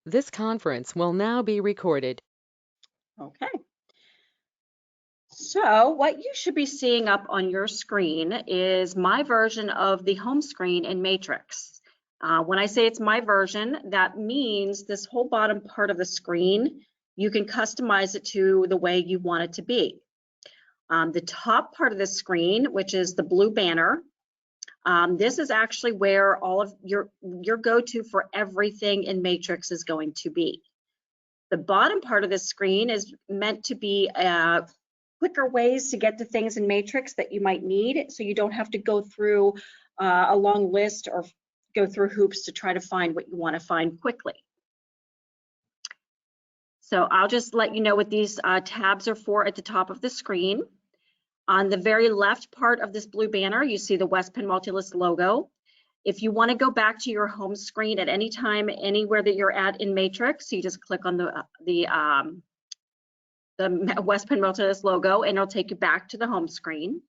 This conference will now be recorded. Okay. So what you should be seeing up on your screen is my version of the home screen in Matrix. When I say it's my version, that means this whole bottom part of the screen, you can customize it to the way you want it to be. The top part of the screen, which is the blue banner, this is actually where all of your go-to for everything in Matrix is going to be. The bottom part of the screen is meant to be quicker ways to get to things in Matrix that you might need, so you don't have to go through a long list or go through hoops to try to find what you want to find quickly. So I'll just let you know what these tabs are for at the top of the screen. On the very left part of this blue banner, you see the West Penn Multilist logo. If you want to go back to your home screen at any time, anywhere that you're at in Matrix, you just click on the West Penn Multilist logo, and it'll take you back to the home screen.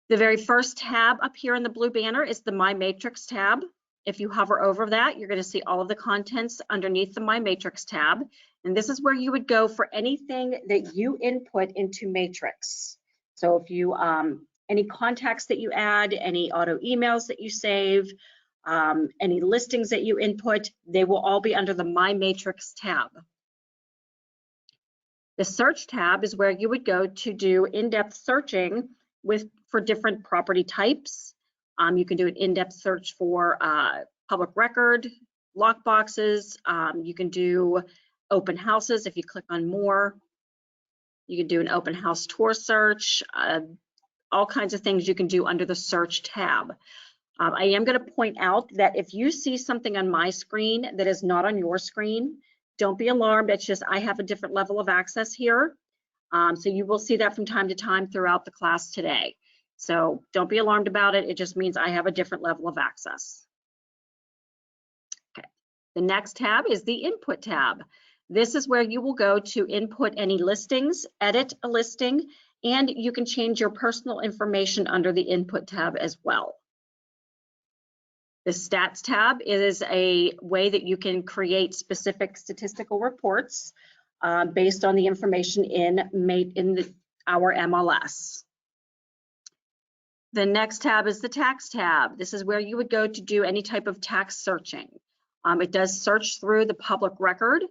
The very first tab up here in the blue banner is the My Matrix tab. If you hover over that, you're going to see all of the contents underneath the My Matrix tab. And this is where you would go for anything that you input into Matrix. So if you, any contacts that you add, any auto emails that you save, any listings that you input, they will all be under the My Matrix tab. The Search tab is where you would go to do in-depth searching for different property types. You can do an in-depth search for public record, lockboxes. You can do open houses if you click on more. You can do an open house tour search, all kinds of things you can do under the Search tab. I am going to point out that if you see something on my screen that is not on your screen, don't be alarmed. It's just I have a different level of access here. So you will see that from time to time throughout the class today. So don't be alarmed about it. It just means I have a different level of access. Okay. The next tab is the Input tab. This is where you will go to input any listings, edit a listing, and you can change your personal information under the Input tab as well. The Stats tab is a way that you can create specific statistical reports based on the information in our MLS. The next tab is the Tax tab. This is where you would go to do any type of tax searching. It does search through the public record.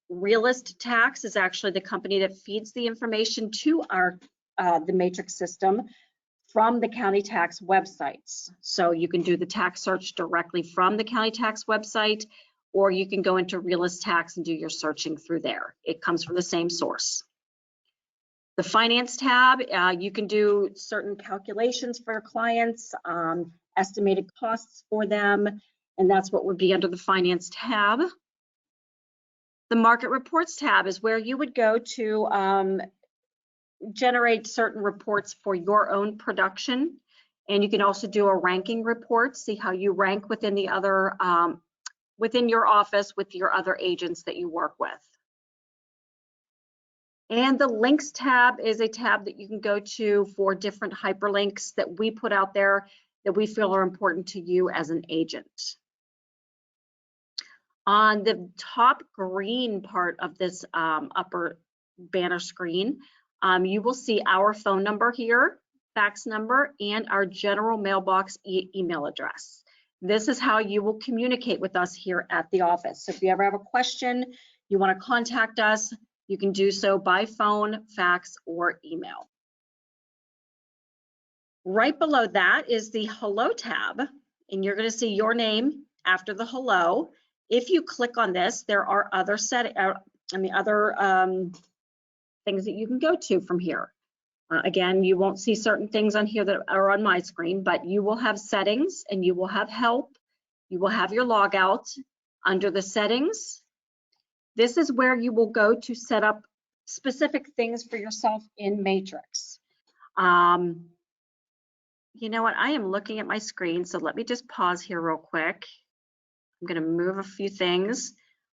Realist Tax is actually the company that feeds the information to the Matrix system from the county tax websites. So you can do the tax search directly from the county tax website, or you can go into Realist Tax and do your searching through there. It comes from the same source. The Finance tab, you can do certain calculations for your clients, estimated costs for them, and that's what would be under the Finance tab. The Market Reports tab is where you would go to generate certain reports for your own production, and you can also do a ranking report, see how you rank within the other within your office with your other agents that you work with. And the Links tab is a tab that you can go to for different hyperlinks that we put out there that we feel are important to you as an agent. On the top green part of this upper banner screen, you will see our phone number here, fax number, and our general mailbox email address. This is how you will communicate with us here at the office. So if you ever have a question, you want to contact us, you can do so by phone, fax, or email. Right below that is the Hello tab, and you're going to see your name after the hello. If you click on this, there are other things that you can go to from here. Again, you won't see certain things on here that are on my screen, but you will have settings and you will have help. You will have your logout. Under the settings, this is where you will go to set up specific things for yourself in Matrix. You know what? I am looking at my screen, so let me just pause here real quick. I'm going to move a few things.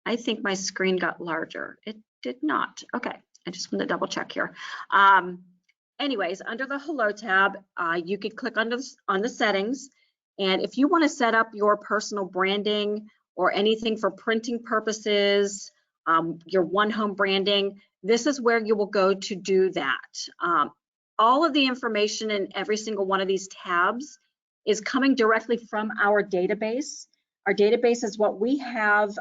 I think my screen got larger. It did not. Okay, I just want to double check here. Anyways, under the Hello tab, you could click on the settings, and if you want to set up your personal branding or anything for printing purposes, your one home branding, this is where you will go to do that. All of the information in every single one of these tabs is coming directly from our database. Our database is what we have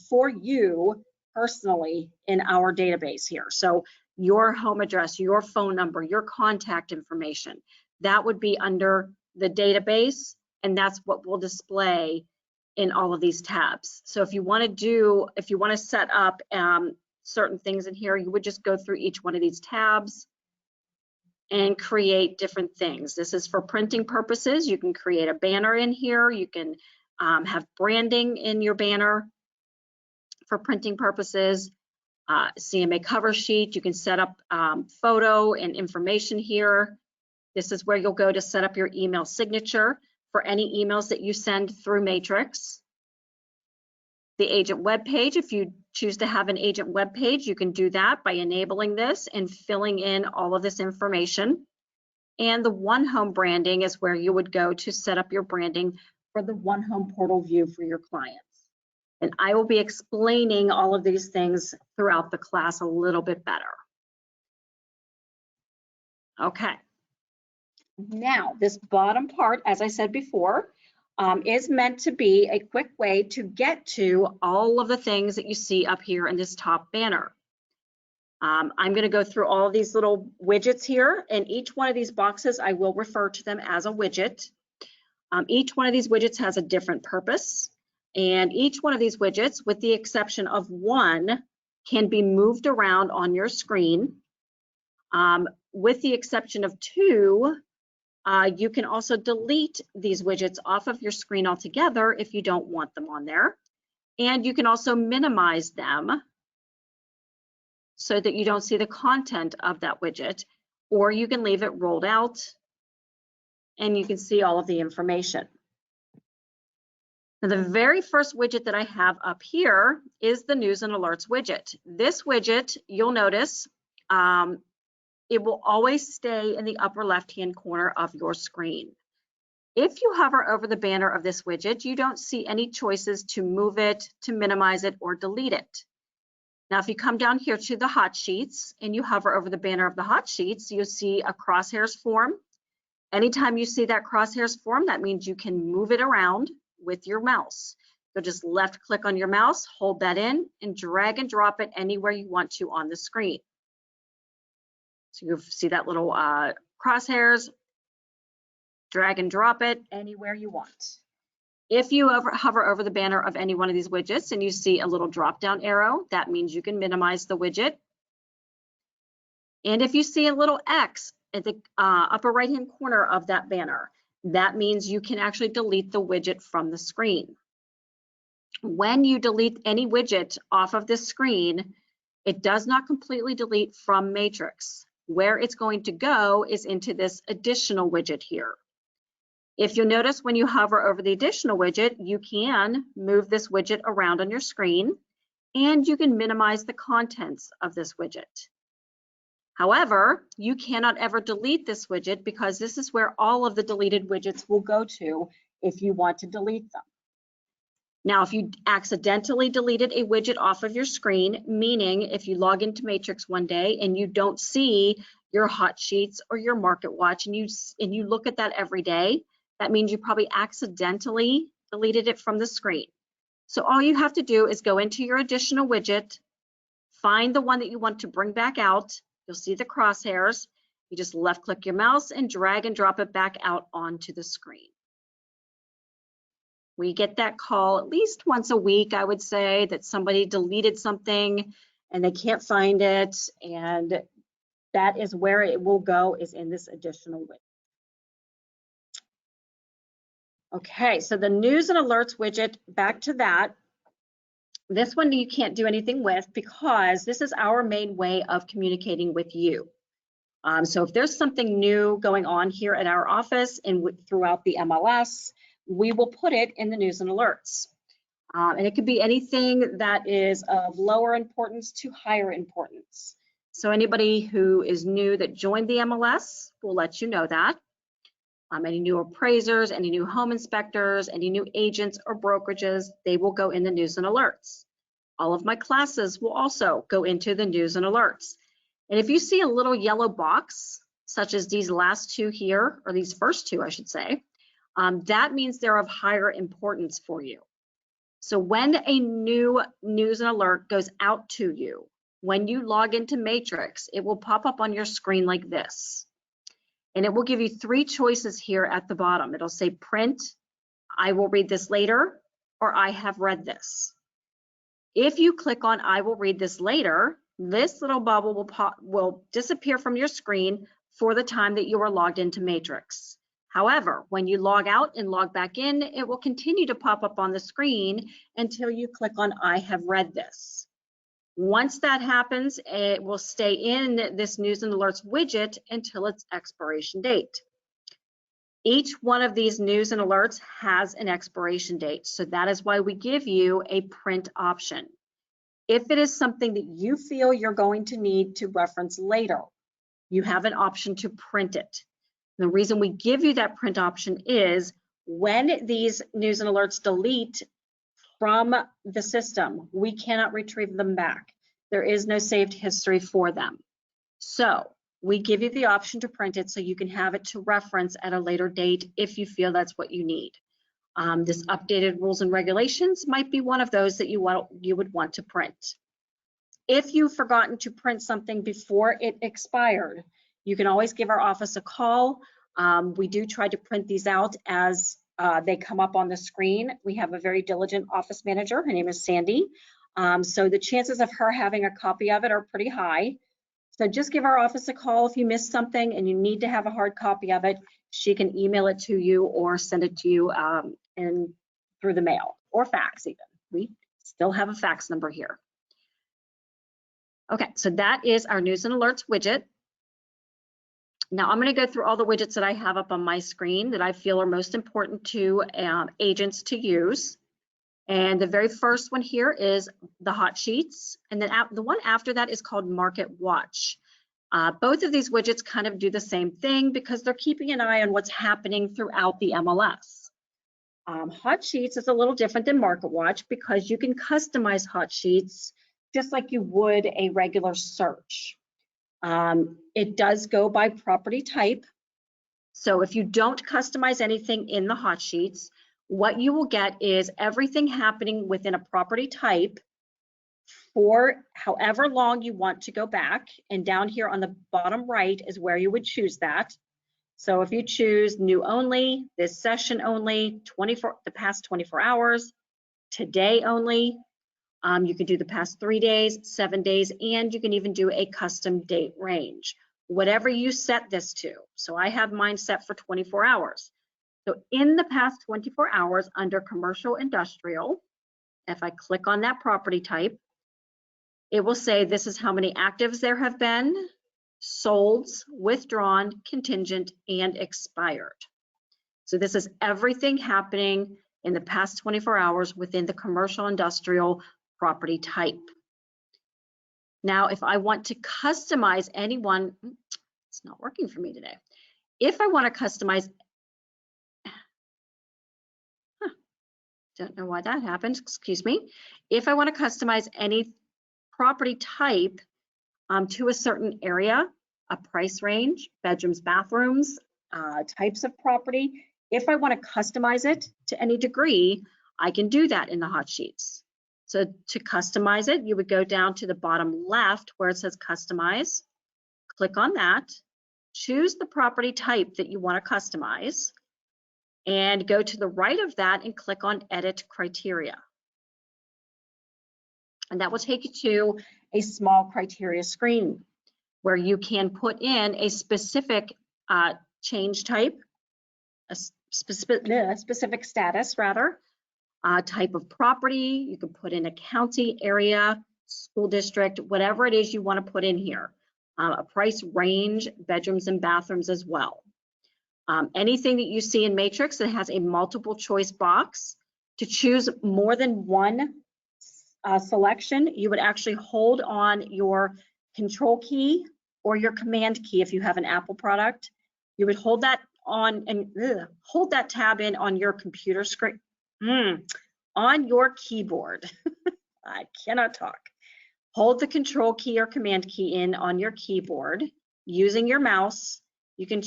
for you personally in our database here. So your home address, your phone number, your contact information, that would be under the database, and that's what will display in all of these tabs. So if you want to set up certain things in here, you would just go through each one of these tabs and create different things. This is for printing purposes. You can create a banner in here. You can have branding in your banner for printing purposes. CMA cover sheet, you can set up photo and information here. This is where you'll go to set up your email signature for any emails that you send through Matrix. The agent web page, if you choose to have an agent web page, you can do that by enabling this and filling in all of this information. And the One Home branding is where you would go to set up your branding for the One Home portal view for your clients. And I will be explaining all of these things throughout the class a little bit better. Okay. Now, this bottom part, as I said before, is meant to be a quick way to get to all of the things that you see up here in this top banner. I'm going to go through all of these little widgets here, and each one of these boxes, I will refer to them as a widget. Each one of these widgets has a different purpose, and each one of these widgets, with the exception of one, can be moved around on your screen. With the exception of two, you can also delete these widgets off of your screen altogether if you don't want them on there. And you can also minimize them so that you don't see the content of that widget, or you can leave it rolled out and you can see all of the information. Now, the very first widget that I have up here is the News and Alerts widget. This widget, you'll notice, it will always stay in the upper left-hand corner of your screen. If you hover over the banner of this widget, you don't see any choices to move it, to minimize it, or delete it. Now, if you come down here to the hot sheets and you hover over the banner of the hot sheets, you'll see a crosshairs form. Anytime you see that crosshairs form, that means you can move it around with your mouse. So just left click on your mouse, hold that in, and drag and drop it anywhere you want to on the screen. So you see that little crosshairs, drag and drop it anywhere you want. If you hover over the banner of any one of these widgets and you see a little drop down arrow, that means you can minimize the widget. And if you see a little X at the upper right hand corner of that banner, that means you can actually delete the widget from the screen. When you delete any widget off of this screen, it does not completely delete from Matrix. Where it's going to go is into this additional widget here. If you notice, when you hover over the additional widget, you can move this widget around on your screen and you can minimize the contents of this widget. However, you cannot ever delete this widget because this is where all of the deleted widgets will go to if you want to delete them. Now, if you accidentally deleted a widget off of your screen, meaning if you log into Matrix one day and you don't see your hot sheets or your market watch and you look at that every day, that means you probably accidentally deleted it from the screen. So all you have to do is go into your additional widget, find the one that you want to bring back out. You'll see the crosshairs. You just left click your mouse and drag and drop it back out onto the screen. We get that call at least once a week, I would say, that somebody deleted something and they can't find it, and that is where it will go, is in this additional widget. Okay, so the News and Alerts widget, back to that. This one you can't do anything with because this is our main way of communicating with you. So if there's something new going on here at our office and throughout the MLS, we will put it in the News and Alerts. And it could be anything that is of lower importance to higher importance. So anybody who is new that joined the MLS will let you know that. Any new appraisers, any new home inspectors, any new agents or brokerages, they will go in the news and alerts. All of my classes will also go into the news and alerts. And if you see a little yellow box, such as these last two here, or these first two, I should say, that means they're of higher importance for you. So when a new news and alert goes out to you, when you log into Matrix, it will pop up on your screen like this. And it will give you three choices here at the bottom. It'll say print, I will read this later, or I have read this. If you click on I will read this later, this little bubble will disappear from your screen for the time that you are logged into Matrix. However, when you log out and log back in, it will continue to pop up on the screen until you click on I have read this. Once that happens, it will stay in this news and alerts widget until its expiration date. Each one of these news and alerts has an expiration date, so that is why we give you a print option. If it is something that you feel you're going to need to reference later, you have an option to print it. The reason we give you that print option is when these news and alerts delete from the system, we cannot retrieve them back. There is no saved history for them. So we give you the option to print it so you can have it to reference at a later date if you feel that's what you need. This updated rules and regulations might be one of those that you would want to print. If you've forgotten to print something before it expired, you can always give our office a call. We do try to print these out as they come up on the screen. We have a very diligent office manager. Her name is Sandy. So the chances of her having a copy of it are pretty high. So just give our office a call if you missed something and you need to have a hard copy of it. She can email it to you or send it to you through the mail or fax even. We still have a fax number here. Okay, so that is our news and alerts widget. Now I'm going to go through all the widgets that I have up on my screen that I feel are most important to agents to use. And the very first one here is the hot sheets. And then the one after that is called Market Watch. Both of these widgets kind of do the same thing because they're keeping an eye on what's happening throughout the MLS. Hot Sheets is a little different than Market Watch because you can customize Hot Sheets just like you would a regular search. It does go by property type. So if you don't customize anything in the hot sheets, what you will get is everything happening within a property type for however long you want to go back. And down here on the bottom right is where you would choose that. So if you choose new only, this session only, the past 24 hours, today only, you can do the past 3 days, 7 days, and you can even do a custom date range, whatever you set this to. So I have mine set for 24 hours. So in the past 24 hours under commercial industrial, if I click on that property type, it will say this is how many actives there have been, solds, withdrawn, contingent, and expired. So this is everything happening in the past 24 hours within the commercial industrial property type. Now, if I want to customize anyone, it's not working for me today. If I want to customize, don't know why that happened, excuse me. If I want to customize any property type to a certain area, a price range, bedrooms, bathrooms, types of property, if I want to customize it to any degree, I can do that in the hot sheets. So to customize it, you would go down to the bottom left where it says customize, click on that, choose the property type that you want to customize, and go to the right of that and click on edit criteria. And that will take you to a small criteria screen where you can put in a specific change type, a specific status rather, type of property. You can put in a county, area, school district, whatever it is you want to put in here. A price range, bedrooms and bathrooms as well. Anything that you see in Matrix that has a multiple choice box, to choose more than one selection, you would actually hold on your control key or your command key if you have an Apple product. You would hold that on and hold that tab in on your computer screen, on your keyboard. I cannot talk. Hold the control key or command key in on your keyboard. Using your mouse, you can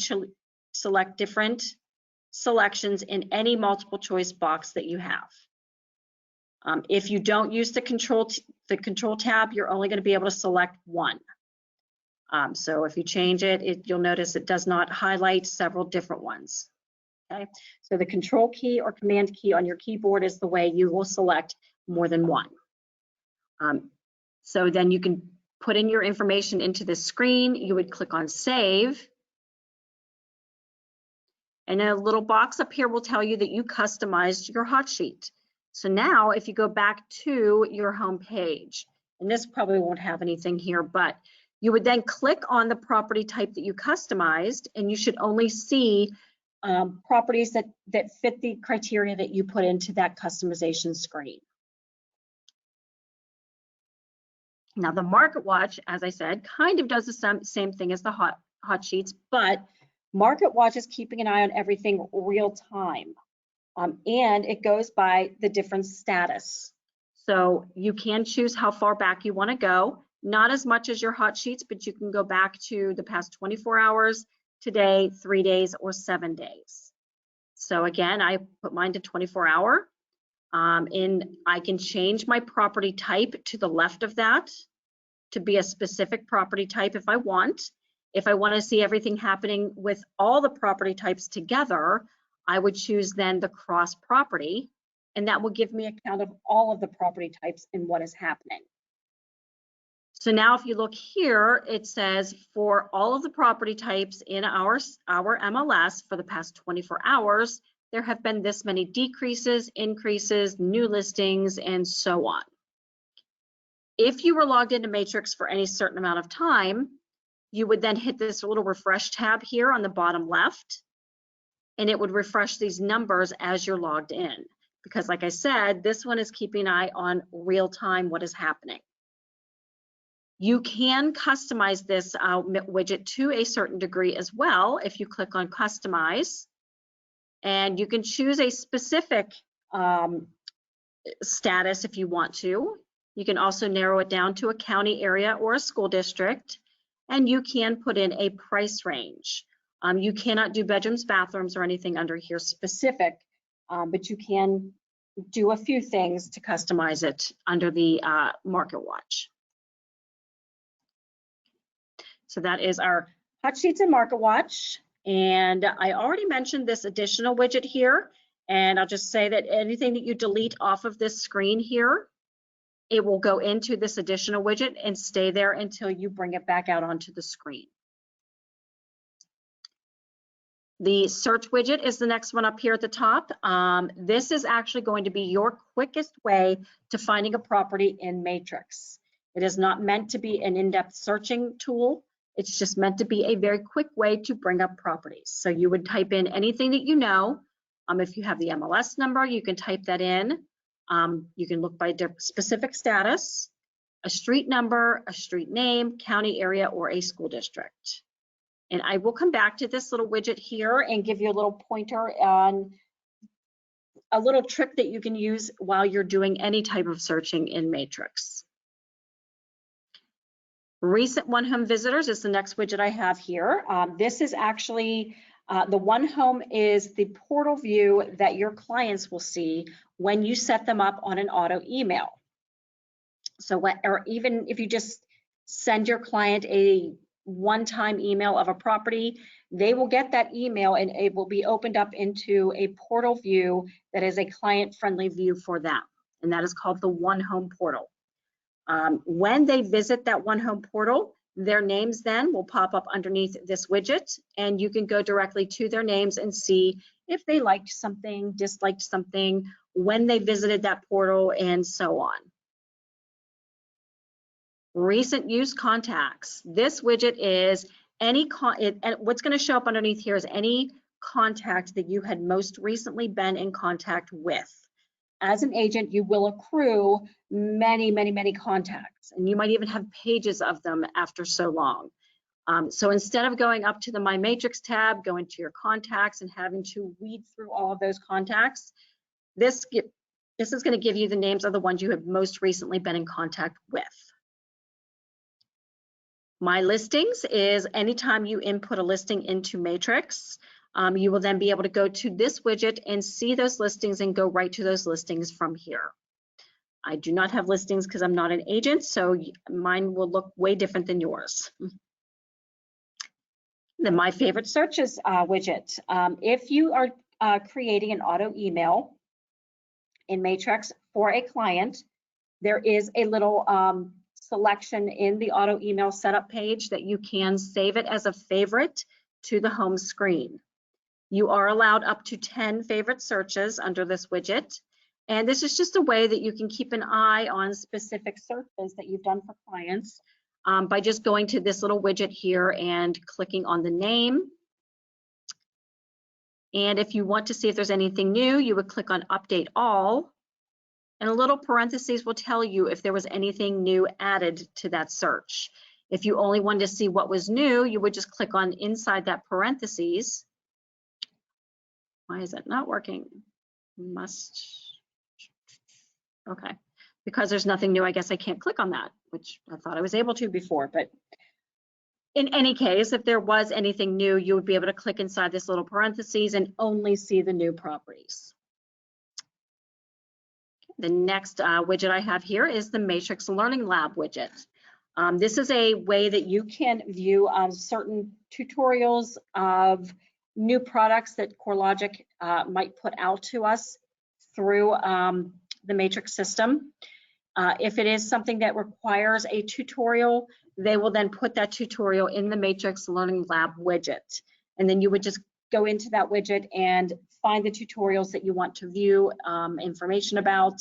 select different selections in any multiple choice box that you have. If you don't use the control tab, you're only going to be able to select one. So if you change it, you'll notice it does not highlight several different ones. Okay, so the control key or command key on your keyboard is the way you will select more than one. So then you can put in your information into this screen. You would click on Save. And a little box up here will tell you that you customized your hot sheet. So now if you go back to your home page, and this probably won't have anything here, but you would then click on the property type that you customized, and you should only see properties that fit the criteria that you put into that customization screen. Now the Market Watch, as I said, kind of does the same thing as the hot sheets, but Market Watch is keeping an eye on everything real time, and it goes by the different status. So you can choose how far back you want to go, not as much as your hot sheets, but you can go back to the past 24 hours, today, 3 days, or 7 days. So again, I put mine to 24-hour. And I can change my property type to the left of that to be a specific property type if I want. If I want to see everything happening with all the property types together, I would choose then the cross property, and that will give me a count of all of the property types and what is happening. So now if you look here, it says for all of the property types in our MLS for the past 24 hours, there have been this many decreases, increases, new listings, and so on. If you were logged into Matrix for any certain amount of time, you would then hit this little refresh tab here on the bottom left, and it would refresh these numbers as you're logged in. Because like I said, this one is keeping an eye on real time what is happening. You can customize this widget to a certain degree as well if you click on Customize. And you can choose a specific status if you want to. You can also narrow it down to a county area or a school district, and you can put in a price range. You cannot do bedrooms, bathrooms, or anything under here specific, but you can do a few things to customize it under the Market Watch. So that is our hot sheets and Market Watch. And I already mentioned this additional widget here, and I'll just say that anything that you delete off of this screen here, it will go into this additional widget and stay there until you bring it back out onto the screen. The search widget is the next one up here at the top. This is actually going to be your quickest way to finding a property in Matrix. It is not meant to be an in-depth searching tool. It's just meant to be a very quick way to bring up properties. So you would type in anything that you know. If you have the MLS number, you can type that in. You can look by specific status, a street number, a street name, county area, or a school district. And I will come back to this little widget here and give you a little pointer on a little trick that you can use while you're doing any type of searching in Matrix. Recent One Home visitors is the next widget I have here. This is actually, the One Home is the portal view that your clients will see when you set them up on an auto email. So, or even if you just send your client a one-time email of a property, they will get that email and it will be opened up into a portal view that is a client-friendly view for them. And that is called the One Home portal. When they visit that One Home portal, their names then will pop up underneath this widget, and you can go directly to their names and see if they liked something, disliked something, when they visited that portal, and so on. Recent use contacts. This widget is what's going to show up underneath here is any contact that you had most recently been in contact with. As an agent, you will accrue many, many, many contacts, and you might even have pages of them after so long. So instead of going up to the My Matrix tab, going to your contacts and having to weed through all of those contacts, this is going to give you the names of the ones you have most recently been in contact with. My Listings is anytime you input a listing into Matrix, you will then be able to go to this widget and see those listings and go right to those listings from here. I do not have listings because I'm not an agent, so mine will look way different than yours. Then My Favorite Searches widget. If you are creating an auto email in Matrix for a client, there is a little selection in the auto email setup page that you can save it as a favorite to the home screen. You are allowed up to 10 favorite searches under this widget. And this is just a way that you can keep an eye on specific searches that you've done for clients by just going to this little widget here and clicking on the name. And if you want to see if there's anything new, you would click on Update All. And a little parentheses will tell you if there was anything new added to that search. If you only wanted to see what was new, you would just click on inside that parentheses. Why is it not working? Okay. Because there's nothing new, I guess I can't click on that, which I thought I was able to before. But in any case, if there was anything new, you would be able to click inside this little parentheses and only see the new properties. The next widget I have here is the Matrix Learning Lab widget. This is a way that you can view certain tutorials of new products that CoreLogic might put out to us through the Matrix system. If it is something that requires a tutorial, they will then put that tutorial in the Matrix Learning Lab widget. And then you would just go into that widget and find the tutorials that you want to view information about.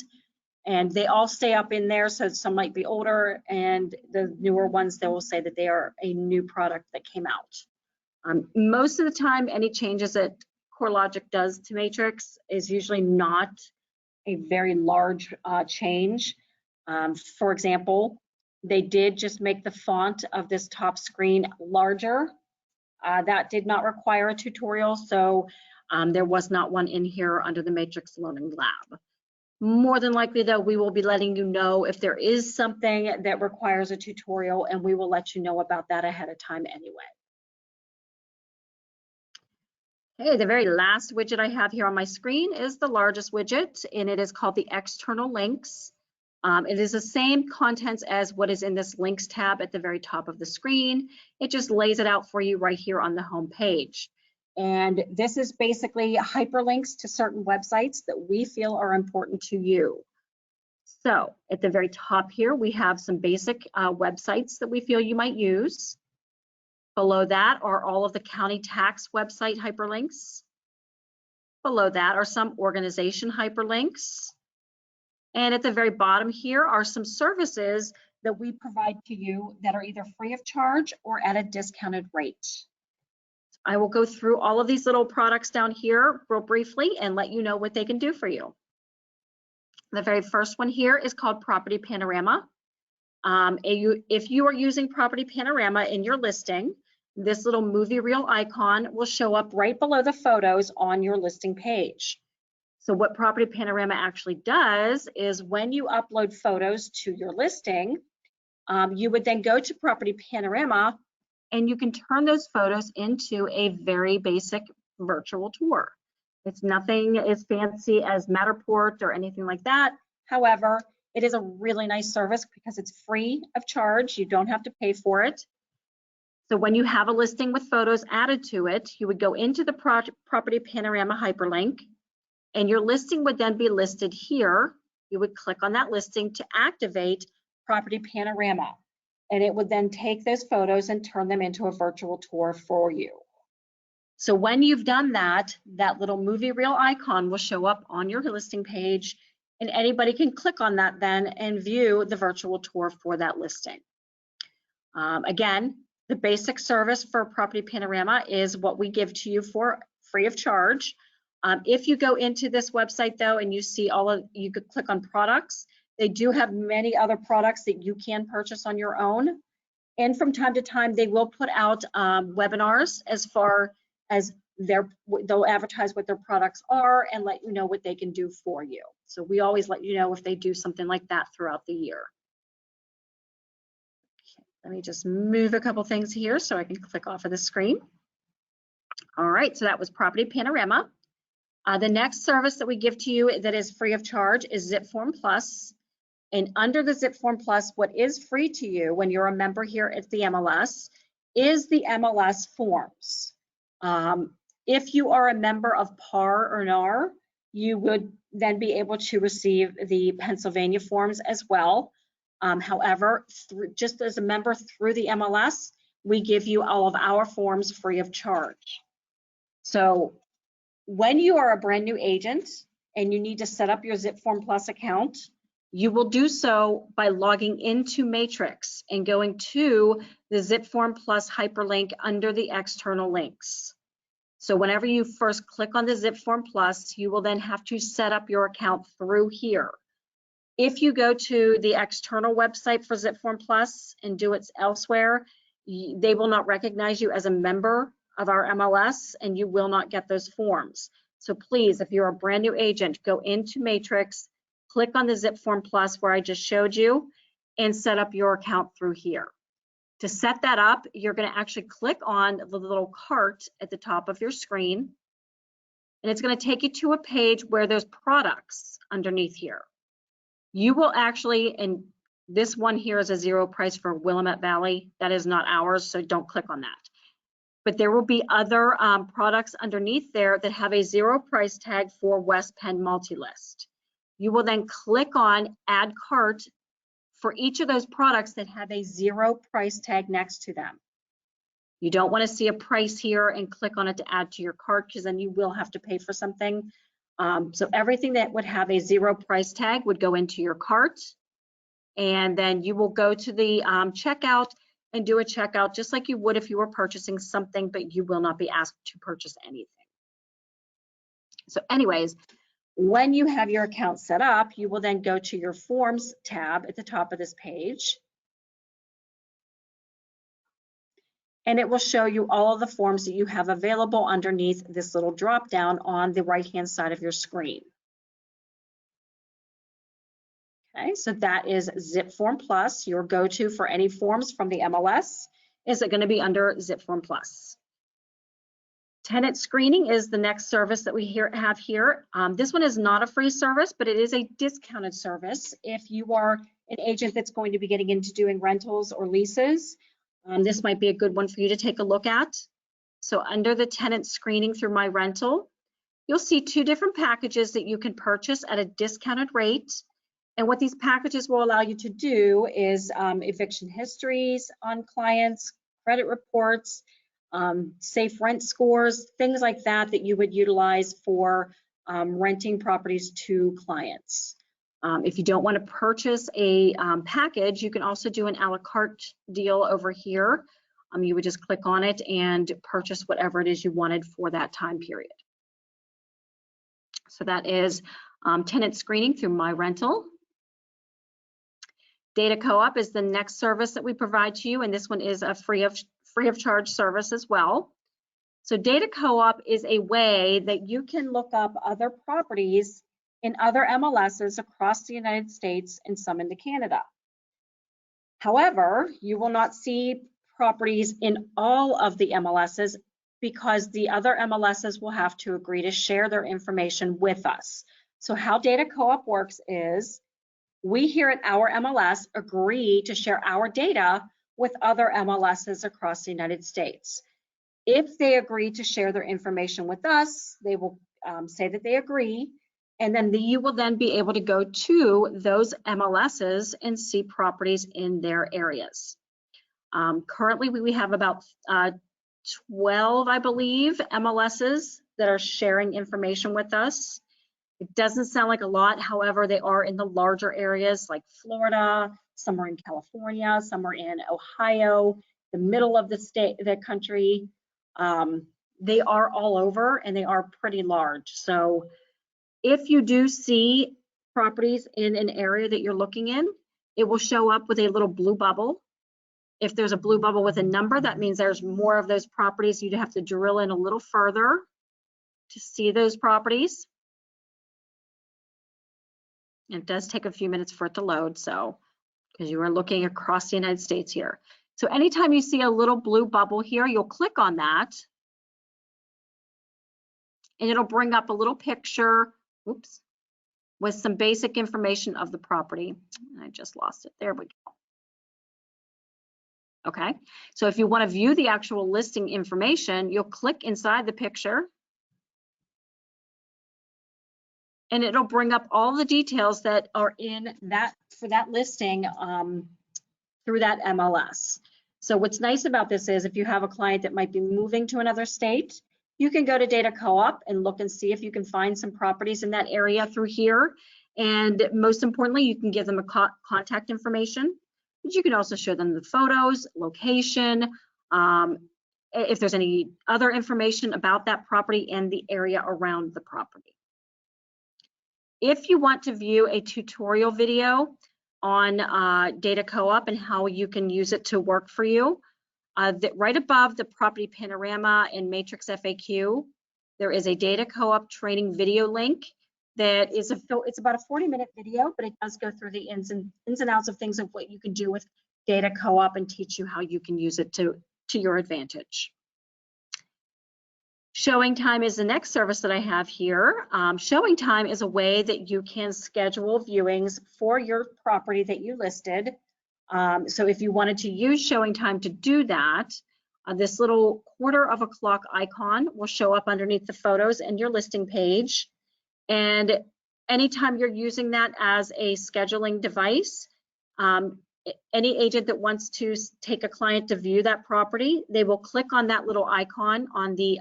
And they all stay up in there, so some might be older, and the newer ones, they will say that they are a new product that came out. Most of the time, any changes that CoreLogic does to Matrix is usually not a very large change. For example, they did just make the font of this top screen larger. That did not require a tutorial, so there was not one in here under the Matrix Learning Lab. More than likely, though, we will be letting you know if there is something that requires a tutorial, and we will let you know about that ahead of time anyway. Okay, the very last widget I have here on my screen is the largest widget, and it is called the External Links. It is the same contents as what is in this Links tab at the very top of the screen. It just lays it out for you right here on the home page. And this is basically hyperlinks to certain websites that we feel are important to you. So at the very top here, we have some basic websites that we feel you might use. Below that are all of the county tax website hyperlinks. Below that are some organization hyperlinks. And at the very bottom here are some services that we provide to you that are either free of charge or at a discounted rate. I will go through all of these little products down here real briefly and let you know what they can do for you. The very first one here is called Property Panorama. If you are using Property Panorama in your listing, this little movie reel icon will show up right below the photos on your listing page. So what Property Panorama actually does is when you upload photos to your listing, you would then go to Property Panorama and you can turn those photos into a very basic virtual tour. It's nothing as fancy as Matterport or anything like that. However, it is a really nice service because it's free of charge. You don't have to pay for it. So when you have a listing with photos added to it, you would go into the Property Panorama hyperlink, and your listing would then be listed here. You would click on that listing to activate Property Panorama, and it would then take those photos and turn them into a virtual tour for you. So when you've done that, that little movie reel icon will show up on your listing page, and anybody can click on that then and view the virtual tour for that listing. Again, the basic service for Property Panorama is what we give to you for free of charge. If you go into this website though, and you see you could click on products, they do have many other products that you can purchase on your own. And from time to time, they will put out webinars as far as they'll advertise what their products are and let you know what they can do for you. So we always let you know if they do something like that throughout the year. Okay, let me just move a couple things here so I can click off of the screen. All right, so that was Property Panorama. The next service that we give to you that is free of charge is ZipForm Plus. And under the ZipForm Plus, what is free to you when you're a member here at the MLS is the MLS forms. If you are a member of PAR or NAR, you would then be able to receive the Pennsylvania forms as well. However, just as a member through the MLS, we give you all of our forms free of charge. So when you are a brand new agent and you need to set up your ZipForm Plus account, you will do so by logging into Matrix and going to the ZipForm Plus hyperlink under the external links. So whenever you first click on the ZipForm Plus, you will then have to set up your account through here. If you go to the external website for ZipForm Plus and do it elsewhere, they will not recognize you as a member of our MLS and you will not get those forms. So please, if you're a brand new agent, go into Matrix, click on the ZipForm Plus where I just showed you and set up your account through here. To set that up, you're going to actually click on the little cart at the top of your screen and it's going to take you to a page where there's products underneath here. You will actually, and this one here is a zero price for Willamette Valley. That is not ours, so don't click on that. But there will be other products underneath there that have a zero price tag for West Penn Multi-List. You will then click on Add Cart for each of those products that have a zero price tag next to them. You don't want to see a price here and click on it to add to your cart because then you will have to pay for something. So everything that would have a zero price tag would go into your cart. And then you will go to the checkout and do a checkout just like you would if you were purchasing something, but you will not be asked to purchase anything. So anyways, when you have your account set up, you will then go to your Forms tab at the top of this page. And it will show you all of the forms that you have available underneath this little drop down on the right-hand side of your screen. Okay, so that is ZipForm Plus, your go-to for any forms from the MLS. Is it going to be under ZipForm Plus? Tenant screening is the next service that we have here. This one is not a free service, but it is a discounted service. If you are an agent that's going to be getting into doing rentals or leases, this might be a good one for you to take a look at. So under the tenant screening through My Rental, you'll see two different packages that you can purchase at a discounted rate. And what these packages will allow you to do is eviction histories on clients, credit reports, safe rent scores, things like that that you would utilize for renting properties to clients. If you don't want to purchase a package, you can also do an a la carte deal over here. You would just click on it and purchase whatever it is you wanted for that time period. So that is tenant screening through My Rental. Data CoOp is the next service that we provide to you, and this one is a free of charge service as well. So Data CoOp is a way that you can look up other properties in other MLSs across the United States and some into Canada. However, you will not see properties in all of the MLSs because the other MLSs will have to agree to share their information with us. So how Data CoOp works is we here at our MLS agree to share our data with other MLSs across the United States. If they agree to share their information with us, they will say that they agree, and then you will then be able to go to those MLSs and see properties in their areas. Currently, we have about 12, I believe, MLSs that are sharing information with us. It doesn't sound like a lot, however, they are in the larger areas like Florida, some are in California, some are in Ohio, the middle of the country. They are all over and they are pretty large. So if you do see properties in an area that you're looking in, it will show up with a little blue bubble. If there's a blue bubble with a number, that means there's more of those properties. You'd have to drill in a little further to see those properties. It does take a few minutes for it to load, so, because you are looking across the United States here. So anytime you see a little blue bubble here, you'll click on that, and it'll bring up a little picture, oops, with some basic information of the property. I just lost it. There we go. Okay, so if you want to view the actual listing information, you'll click inside the picture, and it'll bring up all the details that are in that for that listing through that MLS. So what's nice about this is if you have a client that might be moving to another state, you can go to Data CoOp and look and see if you can find some properties in that area through here. And most importantly, you can give them a contact information, but you can also show them the photos, location, if there's any other information about that property and the area around the property. If you want to view a tutorial video on Data CoOp and how you can use it to work for you, right above the property panorama and matrix FAQ, there is a Data CoOp training video link that is it's about a 40-minute video, but it does go through the ins and outs of things of what you can do with Data CoOp and teach you how you can use it to your advantage. Showing time is the next service that I have here. Showing time is a way that you can schedule viewings for your property that you listed. So if you wanted to use showing time to do that, this little quarter of a clock icon will show up underneath the photos and your listing page. And anytime you're using that as a scheduling device, any agent that wants to take a client to view that property, they will click on that little icon on the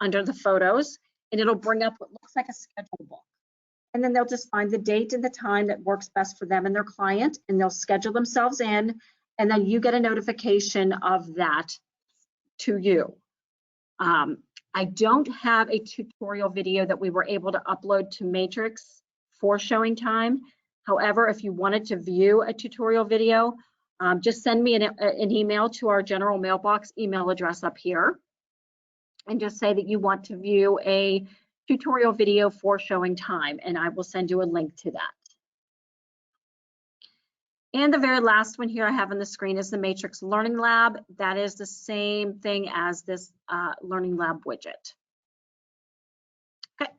under the photos, and it'll bring up what looks like a schedule book. And then they'll just find the date and the time that works best for them and their client, and they'll schedule themselves in, and then you get a notification of that to you. I don't have a tutorial video that we were able to upload to Matrix for showing time. However, if you wanted to view a tutorial video, just send me an email to our general mailbox email address up here, and just say that you want to view a tutorial video for showing time, and I will send you a link to that. And the very last one here I have on the screen is the Matrix Learning Lab. That is the same thing as this Learning Lab widget. Okay,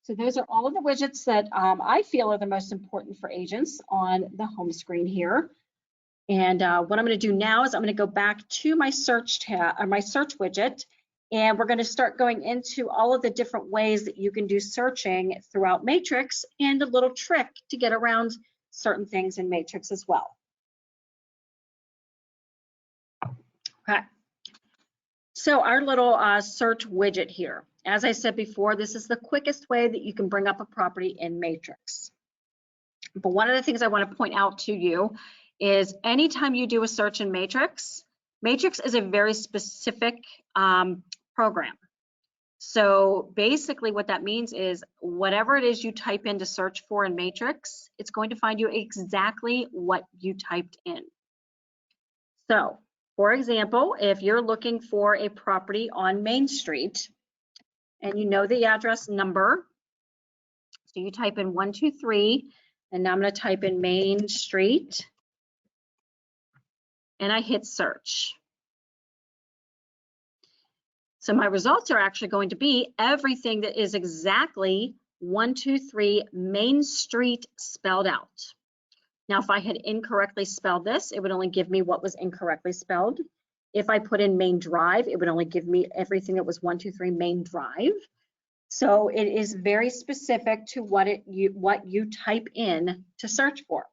so those are all of the widgets that I feel are the most important for agents on the home screen here. And what I'm going to do now is I'm going to go back to my search tab, or my search widget, and we're going to start going into all of the different ways that you can do searching throughout Matrix and a little trick to get around certain things in Matrix as well. Okay, so our little search widget here. As I said before, this is the quickest way that you can bring up a property in Matrix. But one of the things I want to point out to you is anytime you do a search in Matrix, Matrix is a very specific program. So basically what that means is whatever it is you type in to search for in Matrix, it's going to find you exactly what you typed in. So for example, if you're looking for a property on Main Street and you know the address number, so you type in 123, and now I'm going to type in Main Street, and I hit search. So my results are actually going to be everything that is exactly 123 Main Street spelled out. Now, if I had incorrectly spelled this, it would only give me what was incorrectly spelled. If I put in Main Drive, it would only give me everything that was 123 Main Drive. So it is very specific to what you type in to search for.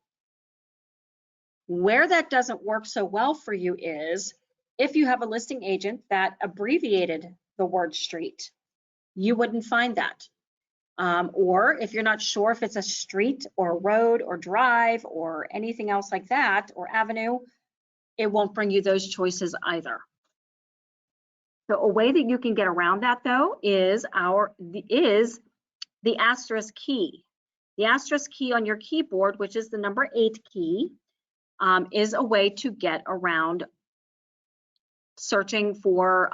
Where that doesn't work so well for you is if you have a listing agent that abbreviated the word street, you wouldn't find that. Or if you're not sure if it's a street or road or drive or anything else like that, or avenue, it won't bring you those choices either. So a way that you can get around that though is the asterisk key. The asterisk key on your keyboard, which is the number 8 key, is a way to get around searching for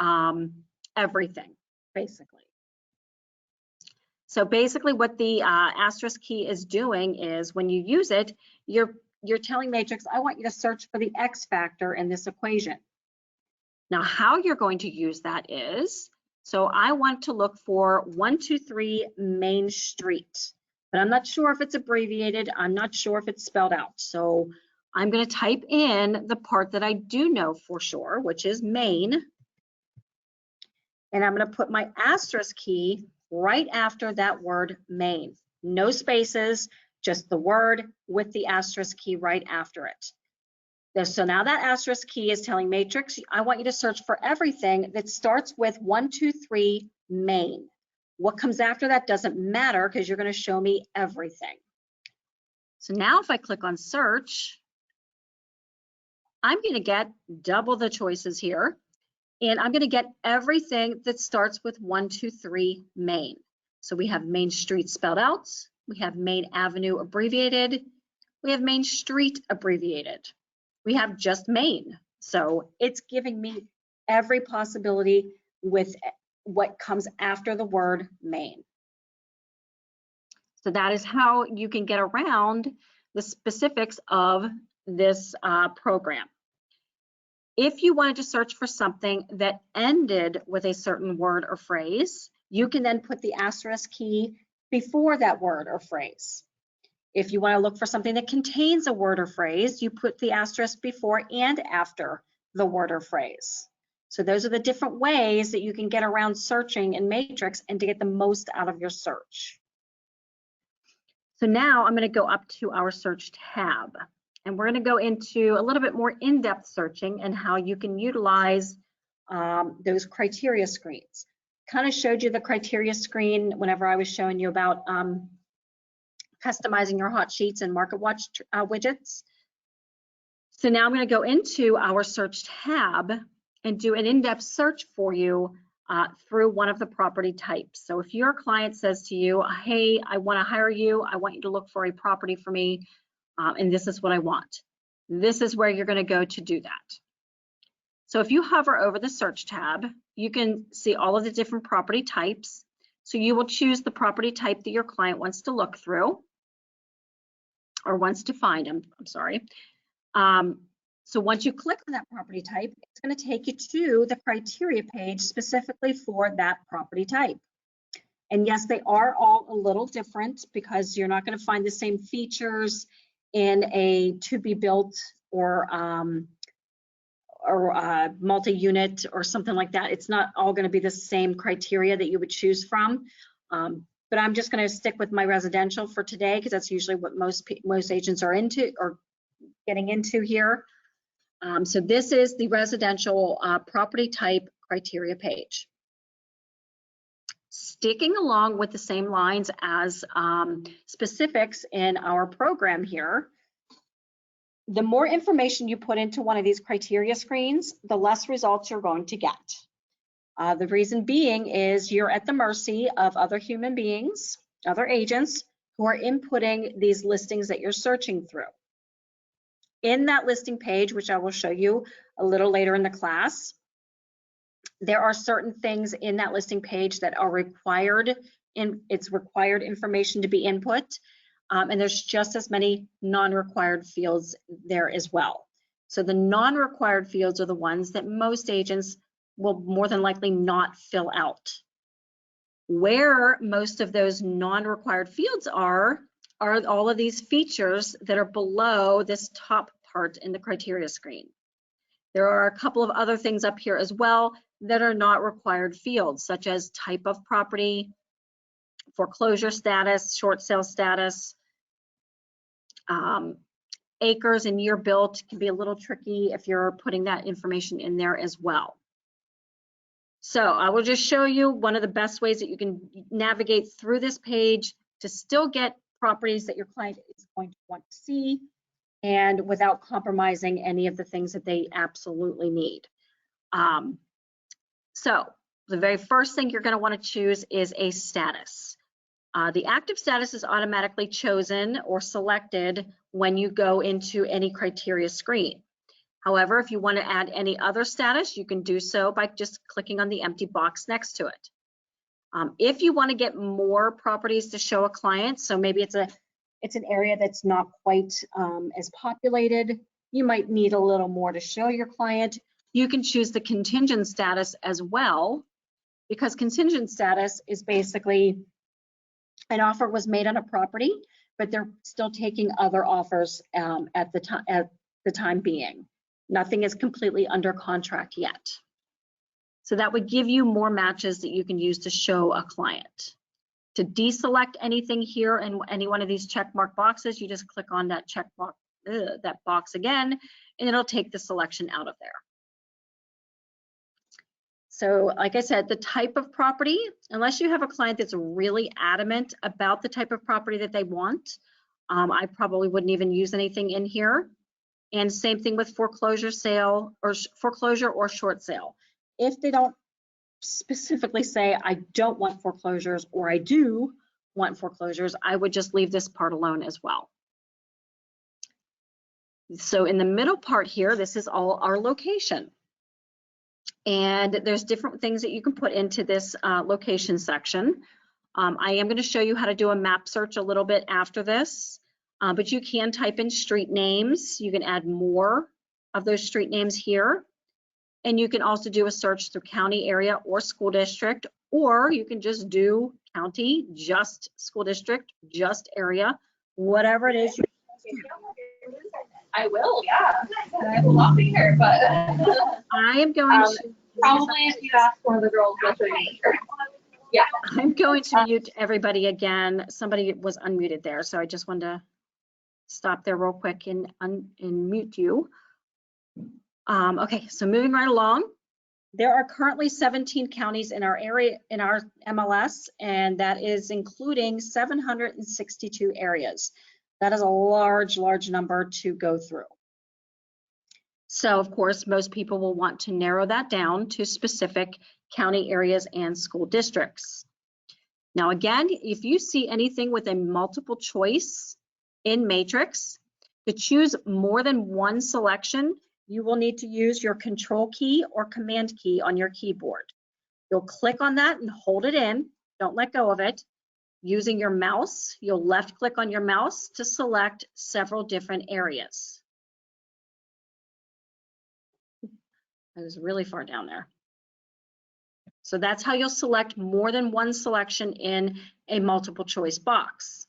everything, basically. So basically what the asterisk key is doing is when you use it, you're telling Matrix, I want you to search for the X factor in this equation. Now, how you're going to use that is, so I want to look for 123 Main Street, but I'm not sure if it's abbreviated. I'm not sure if it's spelled out. So I'm going to type in the part that I do know for sure, which is Main. And I'm going to put my asterisk key right after that word Main. No spaces, just the word with the asterisk key right after it. So now that asterisk key is telling Matrix, I want you to search for everything that starts with 123 Main. What comes after that doesn't matter because you're going to show me everything. So now if I click on search, I'm going to get double the choices here. And I'm going to get everything that starts with 123 Main. So we have Main Street spelled out. We have Main Avenue abbreviated. We have Main Street abbreviated. We have just Main. So it's giving me every possibility with what comes after the word Main. So that is how you can get around the specifics of this program. If you wanted to search for something that ended with a certain word or phrase, you can then put the asterisk key before that word or phrase. If you want to look for something that contains a word or phrase, you put the asterisk before and after the word or phrase. So those are the different ways that you can get around searching in Matrix and to get the most out of your search. So now I'm going to go up to our search tab. And we're going to go into a little bit more in-depth searching and how you can utilize those criteria screens. Kind of showed you the criteria screen whenever I was showing you about customizing your hot sheets and MarketWatch widgets. So now I'm going to go into our search tab and do an in-depth search for you through one of the property types. So if your client says to you, hey, I want to hire you, I want you to look for a property for me, and this is what I want. This is where you're going to go to do that. So if you hover over the search tab, you can see all of the different property types. So you will choose the property type that your client wants to look through or wants to find, I'm sorry. So once you click on that property type, it's going to take you to the criteria page specifically for that property type. And yes, they are all a little different because you're not going to find the same features in a to-be-built or multi-unit or something like that. It's not all going to be the same criteria that you would choose from. But I'm just going to stick with my residential for today because that's usually what most agents are into or getting into here. So this is the residential property type criteria page. Sticking along with the same lines as specifics in our program here, the more information you put into one of these criteria screens, the less results you're going to get. The reason being is you're at the mercy of other human beings, other agents who are inputting these listings that you're searching through. In that listing page, which I will show you a little later in the class, there are certain things in that listing page that are required, it's required information to be input, and there's just as many non-required fields there as well. So the non-required fields are the ones that most agents will more than likely not fill out. Where most of those non-required fields are all of these features that are below this top part in the criteria screen. There are a couple of other things up here as well that are not required fields, such as type of property, foreclosure status, short sale status, acres and year built can be a little tricky if you're putting that information in there as well. So I will just show you one of the best ways that you can navigate through this page to still get properties that your client is going to want to see and without compromising any of the things that they absolutely need. So the very first thing you're going to want to choose is a status. The active status is automatically chosen or selected when you go into any criteria screen. However, if you want to add any other status, you can do so by just clicking on the empty box next to it. If you want to get more properties to show a client, so maybe it's an area that's not quite as populated, you might need a little more to show your client. You can choose the contingent status as well, because contingent status is basically an offer was made on a property, but they're still taking other offers at the time being. Nothing is completely under contract yet. So that would give you more matches that you can use to show a client. To deselect anything here in any one of these check mark boxes, you just click on that check box, that box again, and it'll take the selection out of there. So like I said, the type of property, unless you have a client that's really adamant about the type of property that they want, I probably wouldn't even use anything in here. And same thing with foreclosure sale or foreclosure or short sale. If they don't specifically say, I don't want foreclosures or I do want foreclosures, I would just leave this part alone as well. So in the middle part here, this is all our location. And there's different things that you can put into this location section. I am going to show you how to do a map search a little bit after this, but you can type in street names. You can add more of those street names here. And you can also do a search through county, area, or school district, or you can just do county, just school district, just area, whatever it is. I will, yeah. I will not be here, but I am going to probably if you ask one of the girls, what's her name? Yeah. I'm going to mute everybody again. Somebody was unmuted there, so I just wanted to stop there real quick and mute you. Okay, so moving right along, there are currently 17 counties in our area, in our MLS, and that is including 762 areas. That is a large number to go through. So of course, most people will want to narrow that down to specific county areas and school districts. Now again, if you see anything with a multiple choice in Matrix, to choose more than one selection, you will need to use your control key or command key on your keyboard. You'll click on that and hold it in, don't let go of it. Using your mouse, you'll left click on your mouse to select several different areas. I was really far down there. So that's how you'll select more than one selection in a multiple choice box.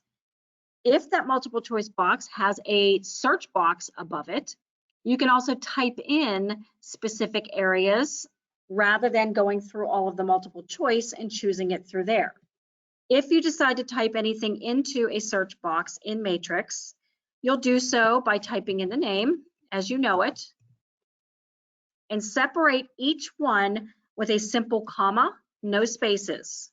If that multiple choice box has a search box above it, you can also type in specific areas rather than going through all of the multiple choice and choosing it through there. If you decide to type anything into a search box in Matrix, you'll do so by typing in the name as you know it and separate each one with a simple comma, no spaces.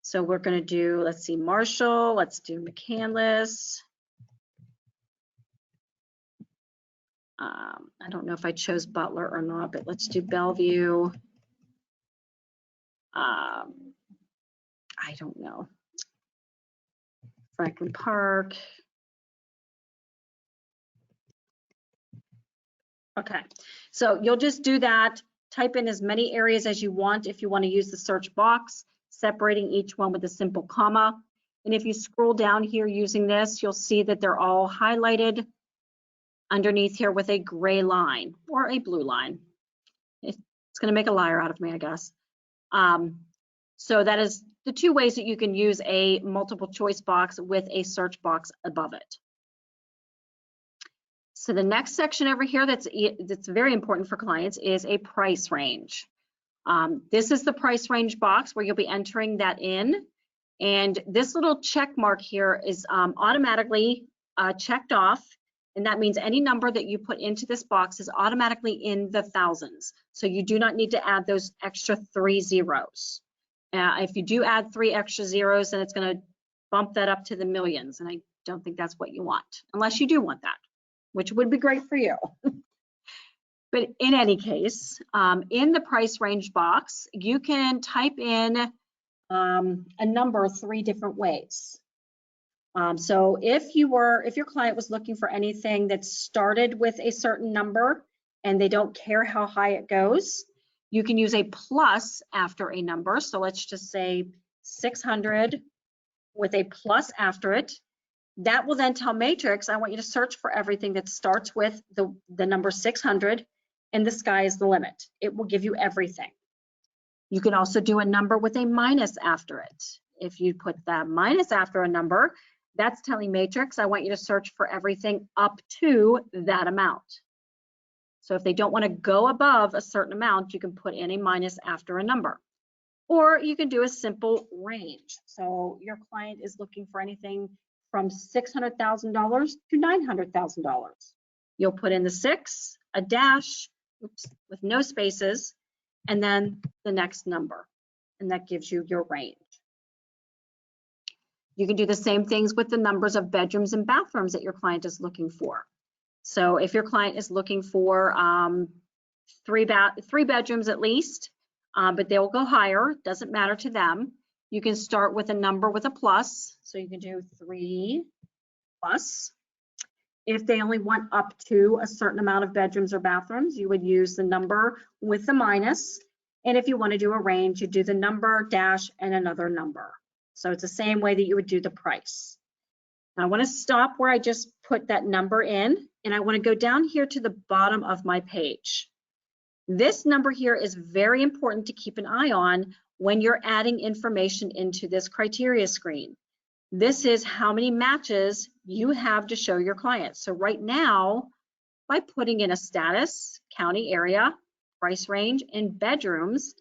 So we're going to do, let's see, Marshall, let's do McCandless. I don't know if I chose Butler or not, but let's do Bellevue. I don't know. Franklin Park. Okay, so you'll just do that. Type in as many areas as you want if you want to use the search box, separating each one with a simple comma. And if you scroll down here using this, you'll see that they're all highlighted underneath here with a gray line or a blue line. It's going to make a liar out of me, I guess. So that is the two ways that you can use a multiple choice box with a search box above it. So the next section over here that's very important for clients is a price range. This is the price range box where you'll be entering that in. And this little check mark here is automatically checked off. And that means any number that you put into this box is automatically in the thousands. So you do not need to add those extra 3 zeros. If you do add 3 extra zeros, then it's going to bump that up to the millions. And I don't think that's what you want, unless you do want that, which would be great for you. But in any case, in the price range box, you can type in a number 3 different ways. So if your client was looking for anything that started with a certain number and they don't care how high it goes, you can use a plus after a number. So let's just say 600 with a plus after it. That will then tell Matrix, I want you to search for everything that starts with the number 600 and the sky is the limit. It will give you everything. You can also do a number with a minus after it. If you put that minus after a number, that's telling Matrix, I want you to search for everything up to that amount. So if they don't want to go above a certain amount, you can put in a minus after a number. Or you can do a simple range. So your client is looking for anything from $600,000 to $900,000. You'll put in the 6, a dash, oops, with no spaces, and then the next number. And that gives you your range. You can do the same things with the numbers of bedrooms and bathrooms that your client is looking for. So if your client is looking for three bedrooms at least, but they will go higher, doesn't matter to them. You can start with a number with a plus. So you can do 3 plus. If they only want up to a certain amount of bedrooms or bathrooms, you would use the number with the minus. And if you want to do a range, you do the number, dash, and another number. So it's the same way that you would do the price. Now I want to stop where I just put that number in, and I want to go down here to the bottom of my page. This number here is very important to keep an eye on when you're adding information into this criteria screen. This is how many matches you have to show your client. So right now, by putting in a status, county area, price range, and bedrooms,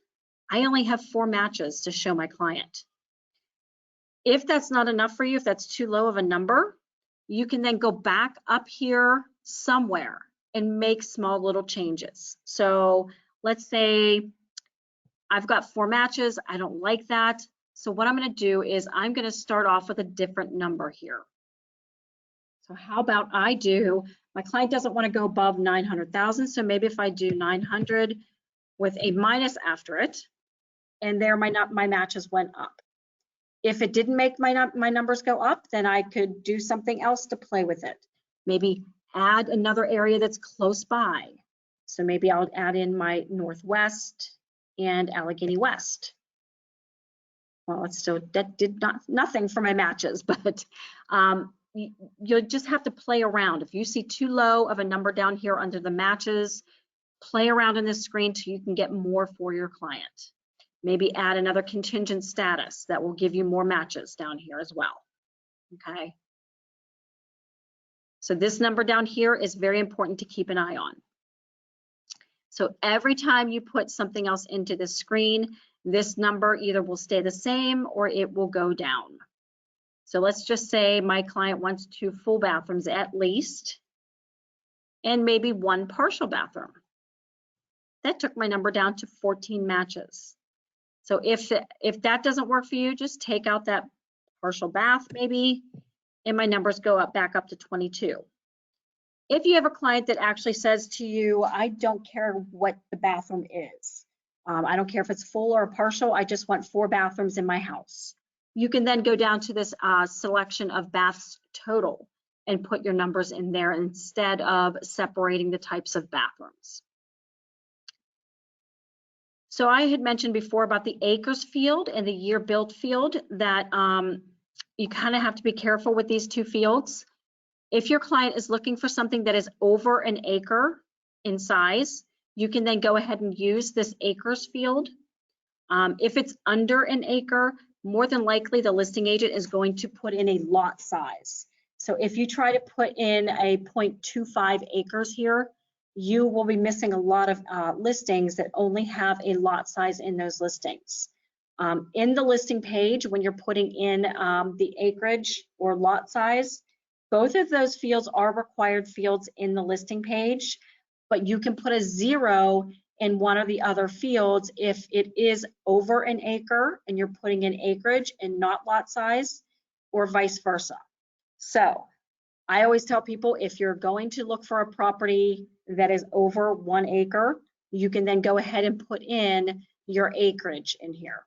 I only have 4 matches to show my client. If that's not enough for you, if that's too low of a number, you can then go back up here somewhere and make small little changes. So let's say I've got 4 matches, I don't like that. So what I'm gonna do is I'm gonna start off with a different number here. So how about my client doesn't wanna go above 900,000, so maybe if I do 900 with a minus after it, and there my matches went up. If it didn't make my numbers go up, then I could do something else to play with it. Maybe add another area that's close by. So maybe I'll add in my Northwest and Allegheny West. Well, that did nothing for my matches, but you'll just have to play around. If you see too low of a number down here under the matches, play around in this screen till you can get more for your client. Maybe add another contingent status that will give you more matches down here as well, okay? So this number down here is very important to keep an eye on. So every time you put something else into the screen, this number either will stay the same or it will go down. So let's just say my client wants 2 full bathrooms at least, and maybe 1 partial bathroom. That took my number down to 14 matches. So if that doesn't work for you, just take out that partial bath maybe, and my numbers go back up to 22. If you have a client that actually says to you, I don't care what the bathroom is. I don't care if it's full or partial, I just want 4 bathrooms in my house. You can then go down to this selection of baths total and put your numbers in there instead of separating the types of bathrooms. So I had mentioned before about the acres field and the year built field that you kind of have to be careful with these 2 fields. If your client is looking for something that is over an acre in size, you can then go ahead and use this acres field. If it's under an acre, more than likely the listing agent is going to put in a lot size. So if you try to put in a 0.25 acres here, you will be missing a lot of listings that only have a lot size in those listings. In the listing page, when you're putting in the acreage or lot size, both of those fields are required fields in the listing page, but you can put a 0 in one of the other fields if it is over an acre and you're putting in acreage and not lot size, or vice versa. So I always tell people, if you're going to look for a property that is over 1 acre, you can then go ahead and put in your acreage in here.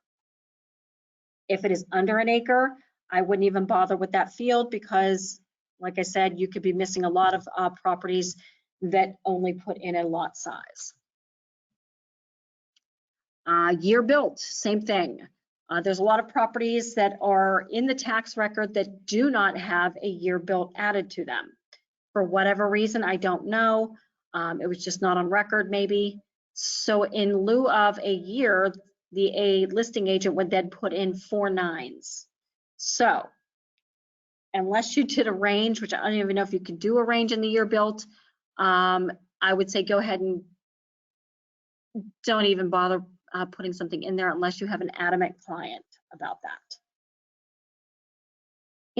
If it is under an acre, I wouldn't even bother with that field because, like I said, you could be missing a lot of properties that only put in a lot size. Year built, same thing. There's a lot of properties that are in the tax record that do not have a year built added to them. For whatever reason, I don't know. It was just not on record maybe. So in lieu of a year, a listing agent would then put in 4 9s. So unless you did a range, which I don't even know if you could do a range in the year built, I would say go ahead and don't even bother putting something in there unless you have an adamant client about that.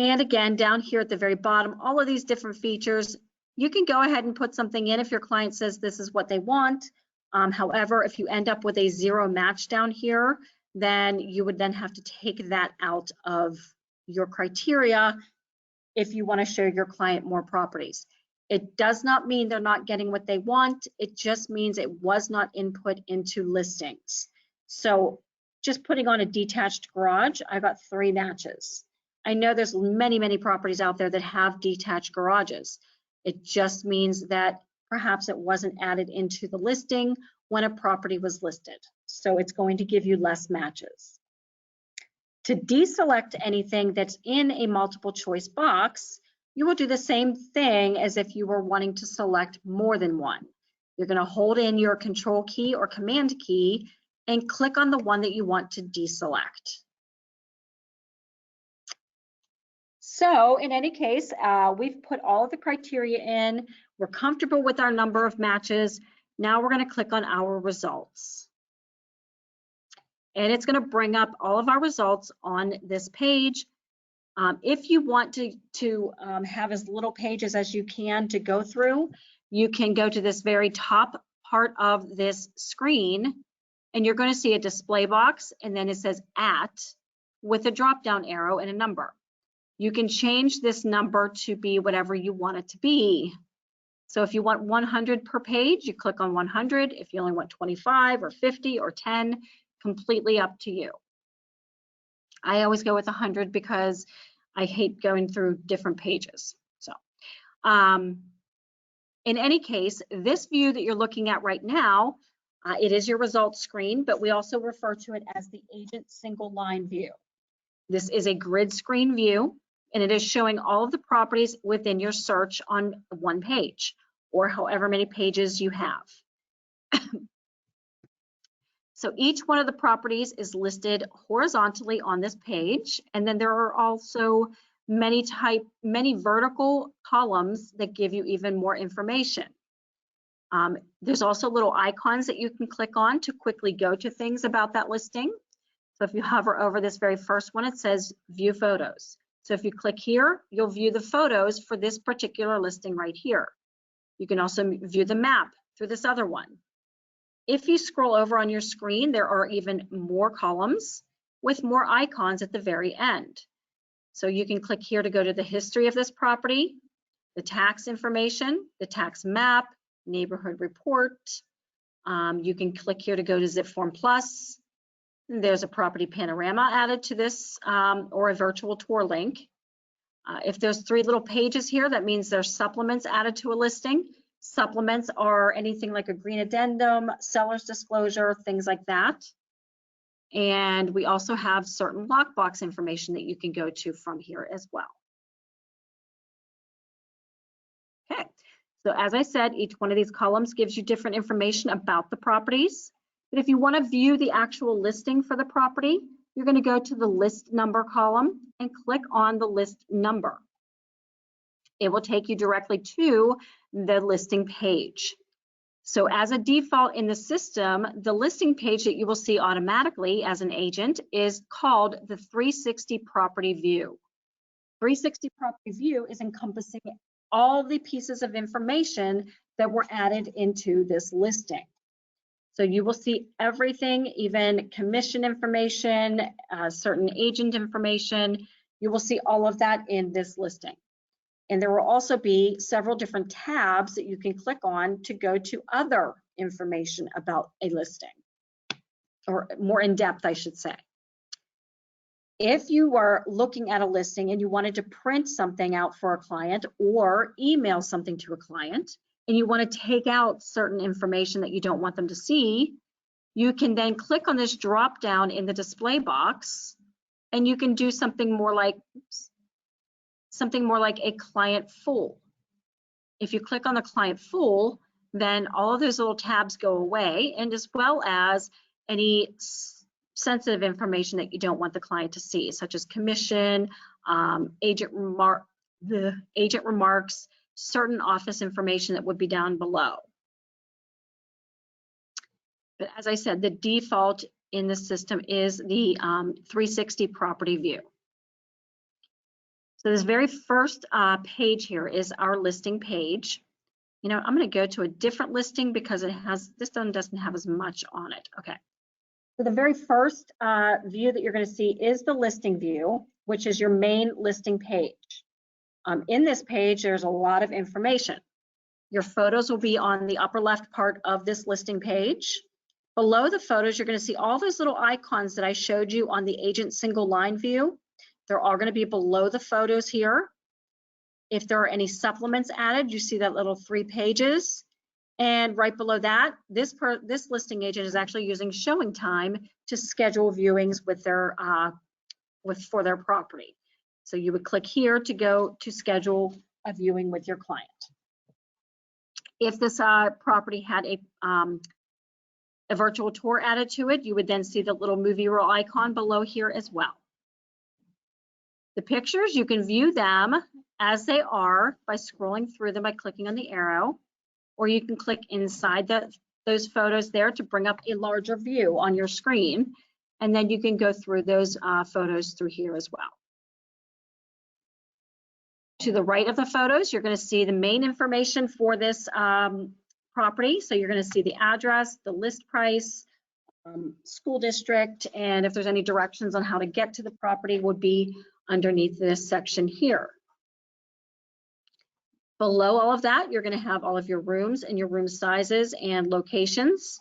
And again, down here at the very bottom, all of these different features, you can go ahead and put something in if your client says this is what they want. However, if you end up with a 0 match down here, then you would then have to take that out of your criteria if you want to show your client more properties. It does not mean they're not getting what they want. It just means it was not input into listings. So just putting on a detached garage, I got 3 matches. I know there's many, many properties out there that have detached garages. It just means that perhaps it wasn't added into the listing when a property was listed. So it's going to give you less matches. To deselect anything that's in a multiple choice box, you will do the same thing as if you were wanting to select more than one. You're going to hold in your control key or command key and click on the one that you want to deselect. So in any case, we've put all of the criteria in. We're comfortable with our number of matches. Now we're going to click on our results. And it's going to bring up all of our results on this page. If you want to have as little pages as you can to go through, you can go to this very top part of this screen, and you're going to see a display box, and then it says at with a drop-down arrow and a number. You can change this number to be whatever you want it to be. So if you want 100 per page, you click on 100. If you only want 25 or 50 or 10, completely up to you. I always go with 100 because I hate going through different pages. So in any case, this view that you're looking at right now, it is your results screen, but we also refer to it as the agent single line view. This is a grid screen view, and it is showing all of the properties within your search on one page or however many pages you have. So each one of the properties is listed horizontally on this page, and then there are also many vertical columns that give you even more information. There's also little icons that you can click on to quickly go to things about that listing. So if you hover over this very first one, it says view photos. So if you click here, you'll view the photos for this particular listing right here. You can also view the map through this other one. If you scroll over on your screen, there are even more columns with more icons at the very end. So you can click here to go to the history of this property, the tax information, the tax map, neighborhood report. You can click here to go to Zip Form Plus. There's a property panorama added to this or a virtual tour link. If there's 3 little pages here, that means there's supplements added to a listing. Supplements are anything like a green addendum, seller's disclosure, things like that. And we also have certain lockbox information that you can go to from here as well. Okay, so as I said, each one of these columns gives you different information about the properties. But if you want to view the actual listing for the property, you're going to go to the list number column and click on the list number. It will take you directly to the listing page. So as a default in the system, the listing page that you will see automatically as an agent is called the 360 property view. 360 property view is encompassing all the pieces of information that were added into this listing. So you will see everything, even commission information, certain agent information. You will see all of that in this listing. And there will also be several different tabs that you can click on to go to other information about a listing, or more in depth, I should say. If you were looking at a listing and you wanted to print something out for a client or email something to a client, and you want to take out certain information that you don't want them to see, you can then click on this drop down in the display box, and you can do something more like a client full. If you click on the client full, then all of those little tabs go away, and as well as any sensitive information that you don't want the client to see, such as commission, agent remarks, certain office information that would be down below. But as I said, the default in the system is the 360 property view. So this very first page here is our listing page. You know, I'm going to go to a different listing because this one doesn't have as much on it. Okay. So the very first view that you're going to see is the listing view, which is your main listing page. In this page, there's a lot of information. Your photos will be on the upper left part of this listing page. Below the photos, you're going to see all those little icons that I showed you on the agent single line view. They're all going to be below the photos here. If there are any supplements added, you see that little 3 pages. And right below that, this listing agent is actually using showing time to schedule viewings with for their property. So you would click here to go to schedule a viewing with your client. If this property had a virtual tour added to it, you would then see the little movie reel icon below here as well. The pictures, you can view them as they are by scrolling through them by clicking on the arrow, or you can click inside those photos there to bring up a larger view on your screen, and then you can go through those photos through here as well. To the right of the photos, you're going to see the main information for this property. So you're going to see the address, the list price, school district, and if there's any directions on how to get to the property would be underneath this section here. Below all of that, you're going to have all of your rooms and your room sizes and locations.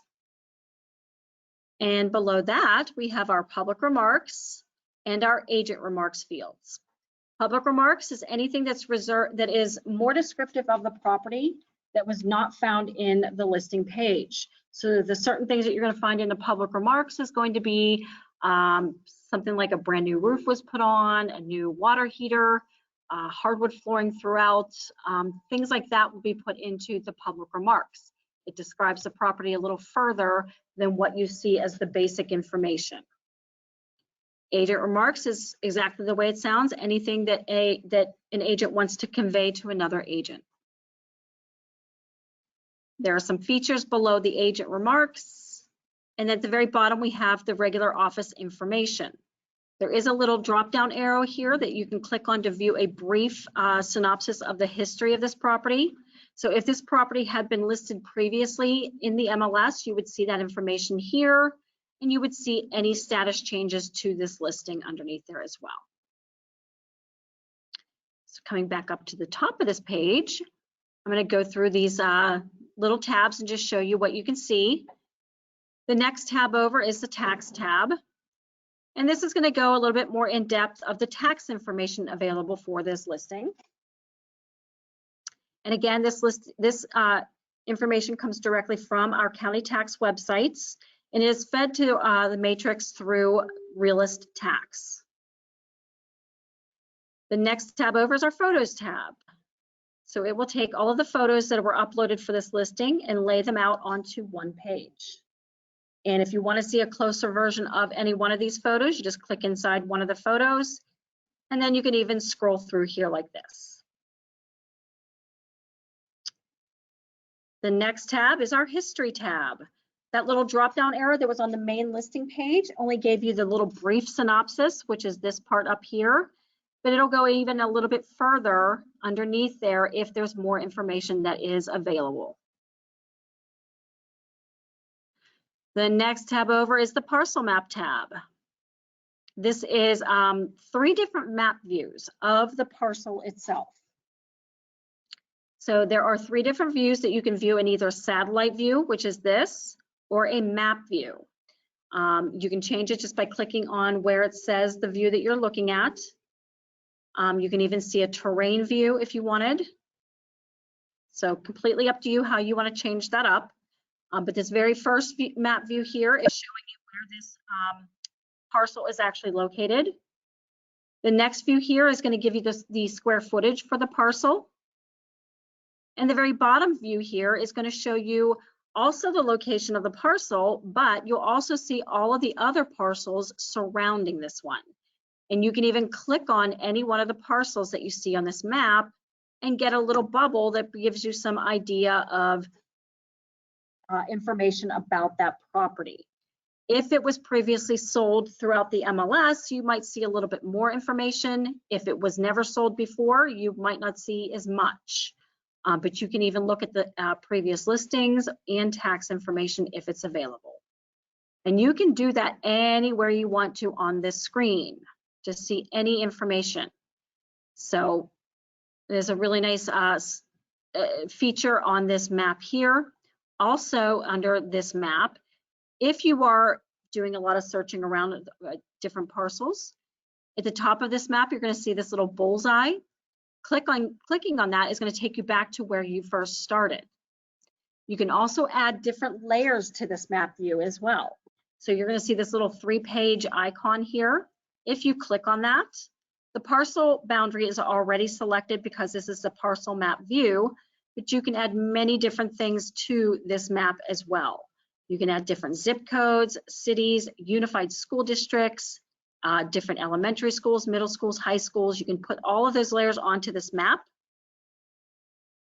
And below that, we have our public remarks and our agent remarks fields. Public remarks is anything that's reserved that is more descriptive of the property that was not found in the listing page. So the certain things that you're going to find in the public remarks is going to be something like a brand new roof was put on, a new water heater, hardwood flooring throughout, things like that will be put into the public remarks. It describes the property a little further than what you see as the basic information. Agent remarks is exactly the way it sounds, anything that an agent wants to convey to another agent. There are some features below the agent remarks, and at the very bottom we have the regular office information. There is a little drop-down arrow here that you can click on to view a brief synopsis of the history of this property. So if this property had been listed previously in the MLS, you would see that information here, and you would see any status changes to this listing underneath there as well. So coming back up to the top of this page, I'm going to go through these little tabs and just show you what you can see. The next tab over is the tax tab. And this is going to go a little bit more in depth of the tax information available for this listing. And again, this information comes directly from our county tax websites, and it is fed to the matrix through Realist Tax. The next tab over is our Photos tab. So it will take all of the photos that were uploaded for this listing and lay them out onto one page. And if you want to see a closer version of any one of these photos, you just click inside one of the photos, and then you can even scroll through here like this. The next tab is our History tab. That little drop-down arrow that was on the main listing page only gave you the little brief synopsis, which is this part up here, but it'll go even a little bit further underneath there if there's more information that is available. The next tab over is the Parcel Map tab. This is 3 different map views of the parcel itself. So there are 3 different views that you can view in either satellite view, which is this, or a map view. You can change it just by clicking on where it says the view that you're looking at. You can even see a terrain view if you wanted. So completely up to you how you want to change that up. But this very first map view here is showing you where this parcel is actually located. The next view here is going to give you the square footage for the parcel. And the very bottom view here is going to show you also the location of the parcel, but you'll also see all of the other parcels surrounding this one. And you can even click on any one of the parcels that you see on this map and get a little bubble that gives you some idea of information about that property. If it was previously sold throughout the MLS, you might see a little bit more information. If it was never sold before, you might not see as much. But you can even look at the previous listings and tax information if it's available. And you can do that anywhere you want to on this screen to see any information. So there's a really nice feature on this map here. Also under this map, if you are doing a lot of searching around different parcels, at the top of this map, you're going to see this little bullseye. Clicking on that is going to take you back to where you first started. You can also add different layers to this map view as well. So you're going to see this little 3-page icon here. If you click on that, the parcel boundary is already selected because this is the parcel map view, but you can add many different things to this map as well. You can add different zip codes, cities, unified school districts, different elementary schools, middle schools, high schools. You can put all of those layers onto this map.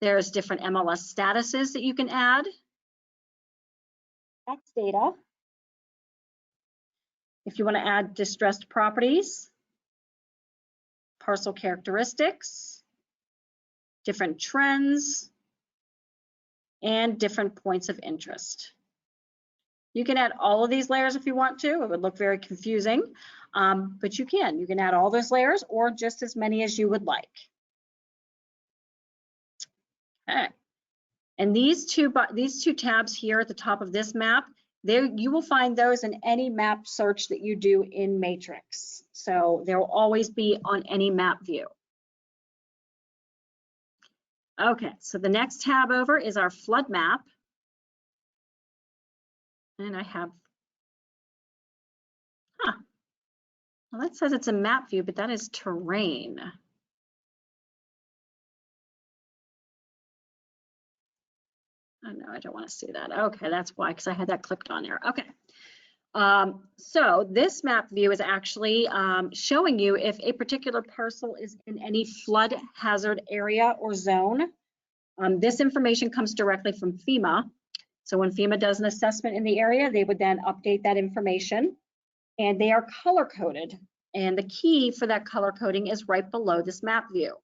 There's different MLS statuses that you can add. Tax data. If you want to add distressed properties, parcel characteristics, different trends, and different points of interest. You can add all of these layers if you want to. It would look very confusing, but you can add all those layers or just as many as you would like. Okay. And these two tabs here at the top of this map, you will find those in any map search that you do in Matrix. So there will always be on any map view. Okay, so the next tab over is our flood map. And I have, well, that says it's a map view, but that is terrain. Oh no, I don't want to see that. Okay, that's why, because I had that clicked on there. Okay. So this map view is actually showing you if a particular parcel is in any flood hazard area or zone. This information comes directly from FEMA. So when FEMA does an assessment in the area, they would then update that information, and they are color coded. And the key for that color coding is right below this map view.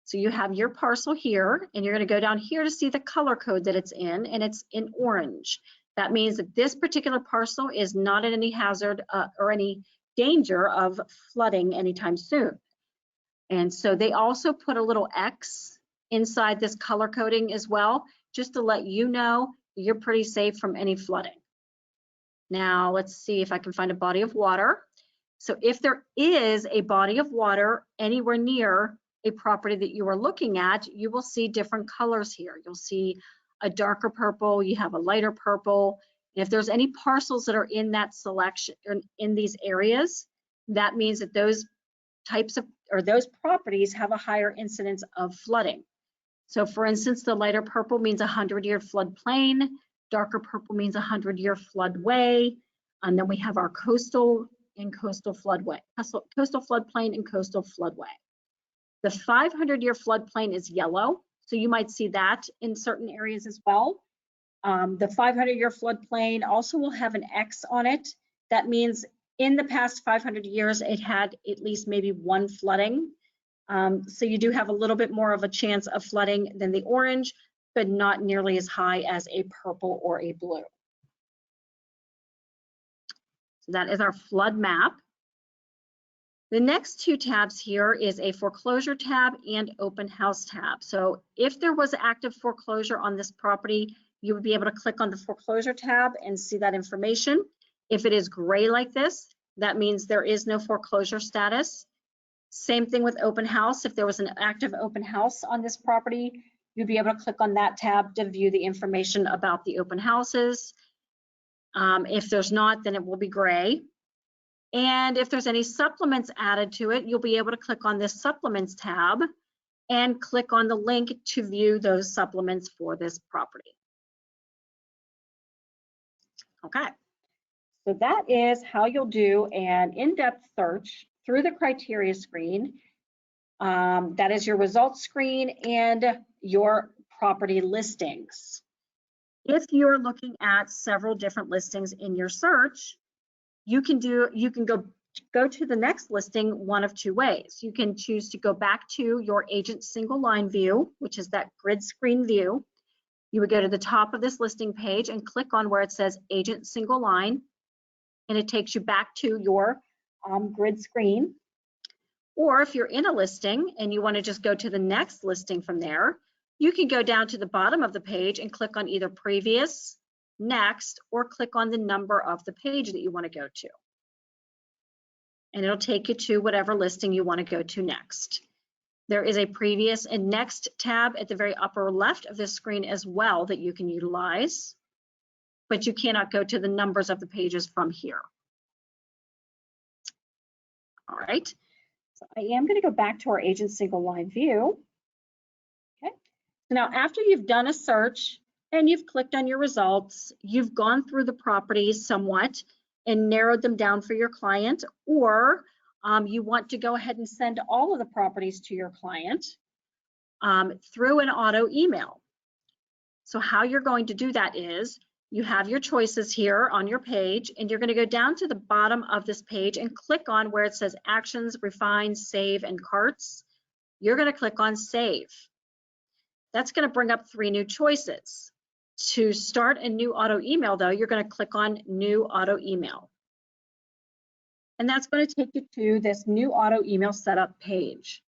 So you have your parcel here, and you're going to go down here to see the color code that it's in, and it's in orange. That means that this particular parcel is not in any hazard or any danger of flooding anytime soon. And so they also put a little X inside this color coding as well, just to let you know you're pretty safe from any flooding. Now let's see if I can find a body of water. So if there is a body of water anywhere near a property that you are looking at, you will see different colors here. You'll see a darker purple, you have a lighter purple. And if there's any parcels that are in that selection, or in these areas, that means that those types of, or those properties have a higher incidence of flooding. So for instance, the lighter purple means 100-year floodplain, darker purple means 100-year floodway, and then we have our coastal and coastal floodway, coastal floodplain and coastal floodway. The 500-year floodplain is yellow, so you might see that in certain areas as well. The 500-year floodplain also will have an X on it. That means in the past 500 years, it had at least maybe one flooding. So you do have a little bit more of a chance of flooding than the orange, but not nearly as high as a purple or a blue. So that is our flood map. The next two tabs here is a foreclosure tab and open house tab. So if there was active foreclosure on this property, you would be able to click on the foreclosure tab and see that information. If it is gray like this, that means there is no foreclosure status. Same thing with open house. If there was an active open house on this property, you'd be able to click on that tab to view the information about the open houses. If there's not, then it will be gray. And if there's any supplements added to it, you'll be able to click on this supplements tab and click on the link to view those supplements for this property. Okay, so that is how you'll do an in-depth search through the criteria screen. That is your results screen and your property listings. If you're looking at several different listings in your search, you can go to the next listing one of two ways. You can choose to go back to your agent single line view, which is that grid screen view. You would go to the top of this listing page and click on where it says agent single line, and it takes you back to your grid screen. Or if you're in a listing and you want to just go to the next listing from there, you can go down to the bottom of the page and click on either previous, next, or click on the number of the page that you want to go to. And it'll take you to whatever listing you want to go to next. There is a previous and next tab at the very upper left of this screen as well that you can utilize, but you cannot go to the numbers of the pages from here. All right, so I am going to go back to our agent single line view. Okay, so now after you've done a search and you've clicked on your results, you've gone through the properties somewhat and narrowed them down for your client, or you want to go ahead and send all of the properties to your client through an auto email. So how you're going to do that is you have your choices here on your page, and you're going to go down to the bottom of this page and click on where it says Actions, Refine, Save, and Carts. You're going to click on Save. That's going to bring up 3 new choices. To start a new auto email, though, you're going to click on New Auto Email. And that's going to take you to this new auto email setup page.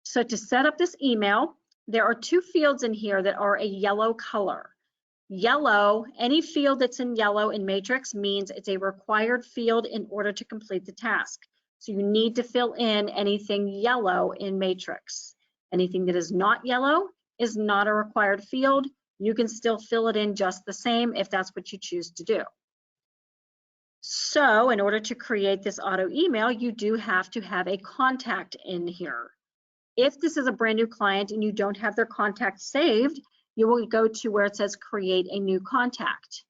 So to set up this email, there are 2 fields in here that are a yellow color. Yellow, any field that's in yellow in Matrix means it's a required field in order to complete the task. So you need to fill in anything yellow in Matrix. Anything that is not yellow is not a required field. You can still fill it in just the same if that's what you choose to do. So in order to create this auto email, you do have to have a contact in here. If this is a brand new client and you don't have their contact saved, you will go to where it says create a new contact.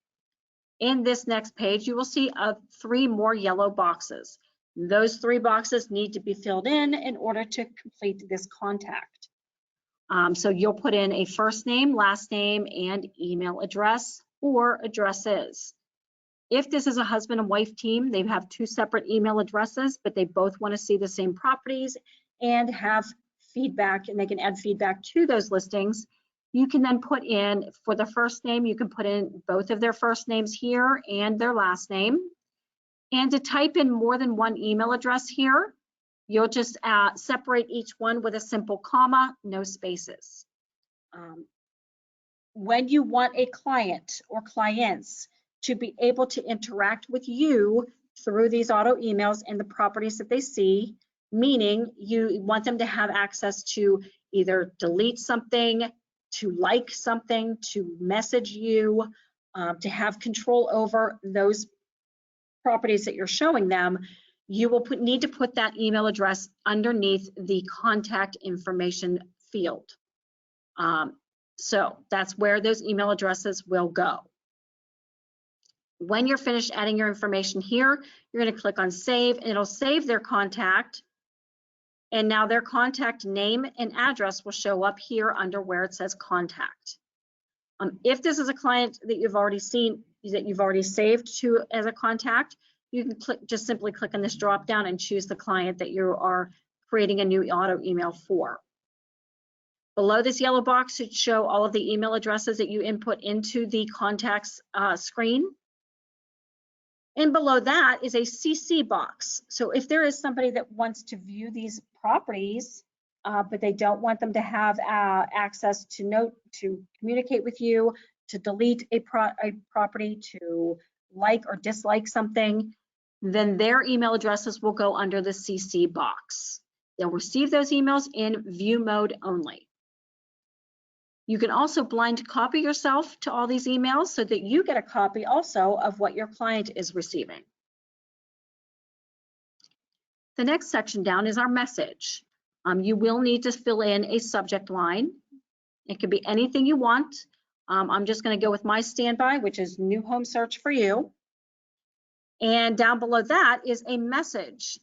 In this next page, you will see 3 more yellow boxes. Those 3 boxes need to be filled in order to complete this contact. So you'll put in a first name, last name, and email address or addresses. If this is a husband and wife team, they have 2 separate email addresses, but they both want to see the same properties and have feedback, and they can add feedback to those listings. You can then put in, for the first name, you can put in both of their first names here and their last name. And to type in more than 1 email address here, you'll just separate each one with a simple comma, no spaces. When you want a client or clients to be able to interact with you through these auto emails and the properties that they see, meaning you want them to have access to either delete something, to like something, to message you, to have control over those properties that you're showing them, you will need to put that email address underneath the contact information field. So that's where those email addresses will go. When you're finished adding your information here, you're going to click on Save, and it'll save their contact. And now their contact name and address will show up here under where it says Contact. If this is a client that you've already seen, that you've already saved to as a contact, you can just simply click on this drop down and choose the client that you are creating a new auto email for. Below this yellow box should show all of the email addresses that you input into the contacts screen. And below that is a CC box. So if there is somebody that wants to view these properties, but they don't want them to have access to communicate with you, to delete a property, to like or dislike something, then their email addresses will go under the CC box. They'll receive those emails in view mode only. You can also blind copy yourself to all these emails so that you get a copy also of what your client is receiving. The next section down is our message. You will need to fill in a subject line. It could be anything you want. I'm just going to go with my standby, which is new home search for you. And down below that is a message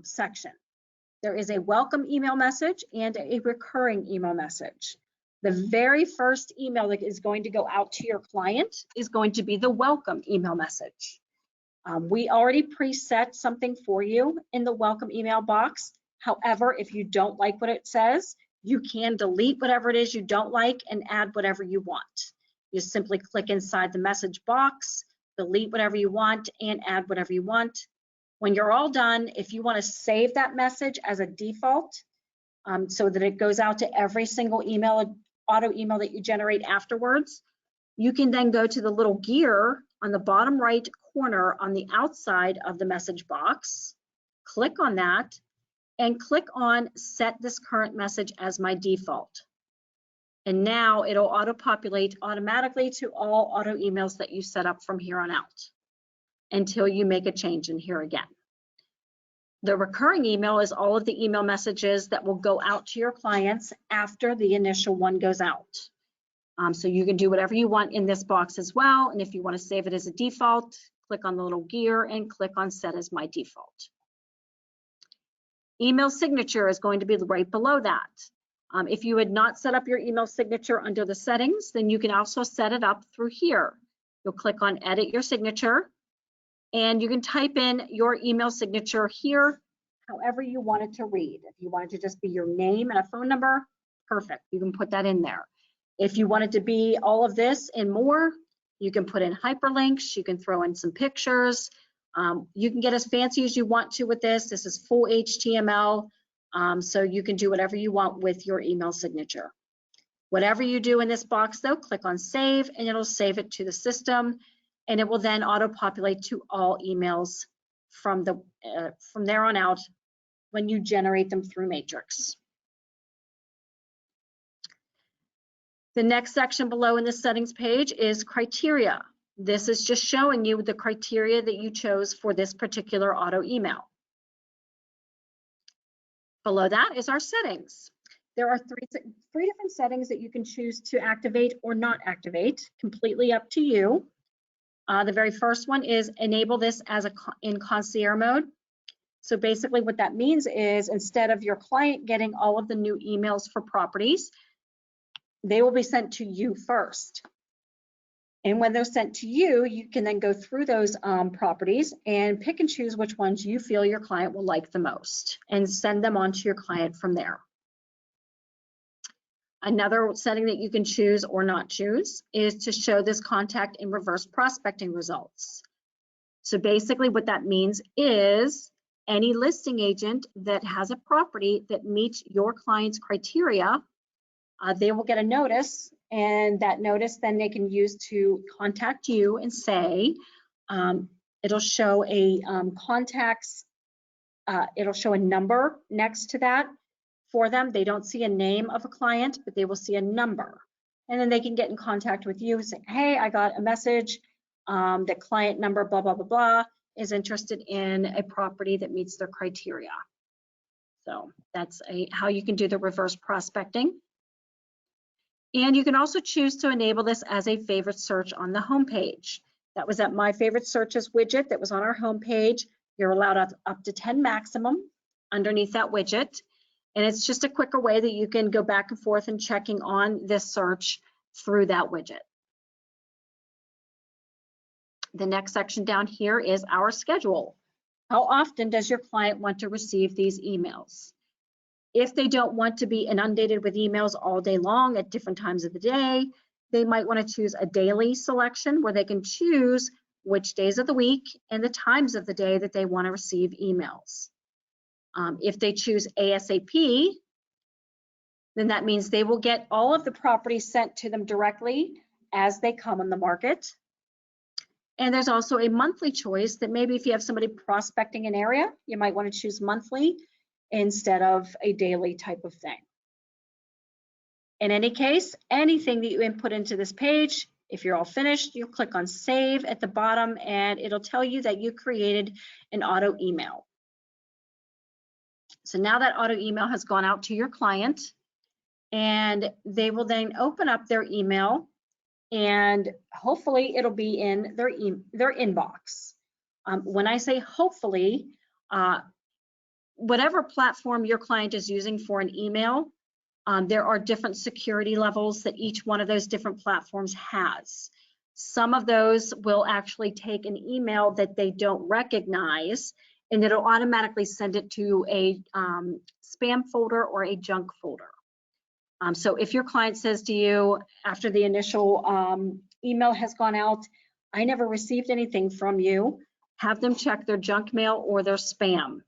section. There is a welcome email message and a recurring email message. The very first email that is going to go out to your client is going to be the welcome email message. We already preset something for you in the welcome email box. However, if you don't like what it says, you can delete whatever it is you don't like and add whatever you want. You simply click inside the message box, delete whatever you want, and add whatever you want. When you're all done, if you want to save that message as a default so that it goes out to every single email, auto email that you generate afterwards, you can then go to the little gear on the bottom right corner on the outside of the message box, click on that, and click on set this current message as my default. And now it'll auto-populate automatically to all auto emails that you set up from here on out until you make a change in here again. The recurring email is all of the email messages that will go out to your clients after the initial one goes out. So you can do whatever you want in this box as well. And if you want to save it as a default, click on the little gear and click on set as my default. Email signature is going to be right below that. If you had not set up your email signature under the settings, then you can also set it up through here. You'll click on edit your signature and you can type in your email signature here, however you want it to read. If you want it to just be your name and a phone number, perfect, you can put that in there. If you want it to be all of this and more, you can put in hyperlinks, you can throw in some pictures. You can get as fancy as you want to with this. This is full HTML, so you can do whatever you want with your email signature. Whatever you do in this box though, click on save and it'll save it to the system and it will then auto-populate to all emails from there on out when you generate them through Matrix. The next section below in the settings page is criteria. This is just showing you the criteria that you chose for this particular auto email. Below that is our settings. There are three different settings that you can choose to activate or not activate, completely up to you. The very first one is enable this as in concierge mode. So basically what that means is instead of your client getting all of the new emails for properties, they will be sent to you first. And when they're sent to you, you can then go through those properties and pick and choose which ones you feel your client will like the most and send them on to your client from there. Another setting that you can choose or not choose is to show this contact in reverse prospecting results. So basically what that means is any listing agent that has a property that meets your client's criteria, they will get a notice, and that notice then they can use to contact you and say, it'll show a it'll show a number next to that for them. They don't see a name of a client, but they will see a number. And then they can get in contact with you and say, hey, I got a message that client number blah, blah, blah, blah is interested in a property that meets their criteria. So that's how you can do the reverse prospecting. And you can also choose to enable this as a favorite search on the home page. That was at my favorite searches widget that was on our home page. You're allowed up to 10 maximum underneath that widget. And it's just a quicker way that you can go back and forth and checking on this search through that widget. The next section down here is our schedule. How often does your client want to receive these emails? If they don't want to be inundated with emails all day long at different times of the day, they might want to choose a daily selection where they can choose which days of the week and the times of the day that they want to receive emails. If they choose ASAP, then that means they will get all of the properties sent to them directly as they come on the market. And there's also a monthly choice that maybe if you have somebody prospecting an area, you might want to choose monthly instead of a daily type of thing. In any case, anything that you input into this page, if you're all finished, you click on save at the bottom and it'll tell you that you created an auto email. So now that auto email has gone out to your client and they will then open up their email and hopefully it'll be in their inbox. When I say hopefully, whatever platform your client is using for an email, there are different security levels that each one of those different platforms has. Some of those will actually take an email that they don't recognize and it'll automatically send it to a spam folder or a junk folder. So if your client says to you after the initial email has gone out, I never received anything from you, have them check their junk mail or their spam.